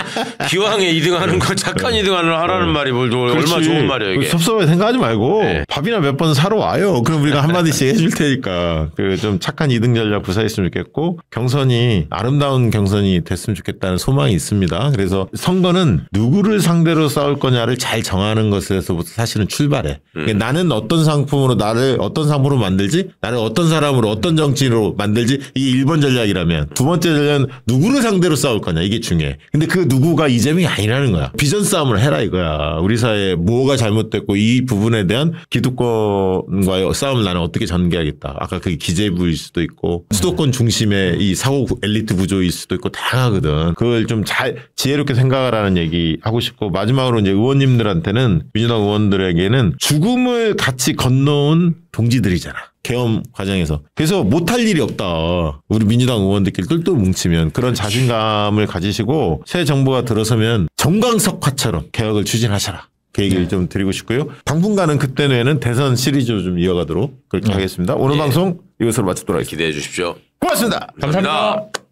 기왕에 2등 하는 거 착한 2등 하라는 말이 뭘 얼마나 좋은 말이야 이게. 섭섭하게 생각하지 말고 네. 밥이나 몇 번 사러 와요. 그럼 우리가 한마디씩 해줄 테니까 좀 착한 2등 전략 구사했으면 좋겠고 경선이 아름다운 경선이 됐으면 좋겠다는 소망이 있습니다. 그래서 선거는 누구를 상대로 싸울 거냐를 잘 정하는 것에서부터 사실은 출발해. 나는 어떤 상품으로 나를 어떤 상품으로 만들지? 나를 어떤 사람으로 어떤 정치인으로 만들지? 이게 1번 전략이라면 두 번째 전략은 누구를 상대로 싸울 거냐 이게 중요해. 근데 그 누구가 이재명이 아니라는 거야. 비전 싸움을 해라 이거야. 우리 사회에 뭐가 잘못됐고 이 부분에 대한 기득권과의 싸움을 나는 어떻게 전개하겠다. 아까 그게 기재부일 수도 있고 수도권 중심의 이 사고 엘리트 구조일 수도 있고 다양하거든. 그걸 좀 잘 지혜롭게 생각하라는 얘기 하고 싶고 마지막으로 이제 의원님들한테는 민주당 의원들에게는 죽음을 같이 건너온 동지들이잖아. 계엄 과정에서. 그래서 못할 일이 없다. 우리 민주당 의원들끼리 똘똘 뭉치면 그런 자신감을 가지시고 새 정부가 들어서면 정광석화처럼 개혁을 추진하셔라. 그 얘기를 좀 드리고 싶고요. 당분간은 그때 내에는 대선 시리즈로 좀 이어가도록 그렇게 하겠습니다. 오늘 방송 이것으로 마치도록 하겠습니다. 기대해 주십시오. 고맙습니다. 감사합니다.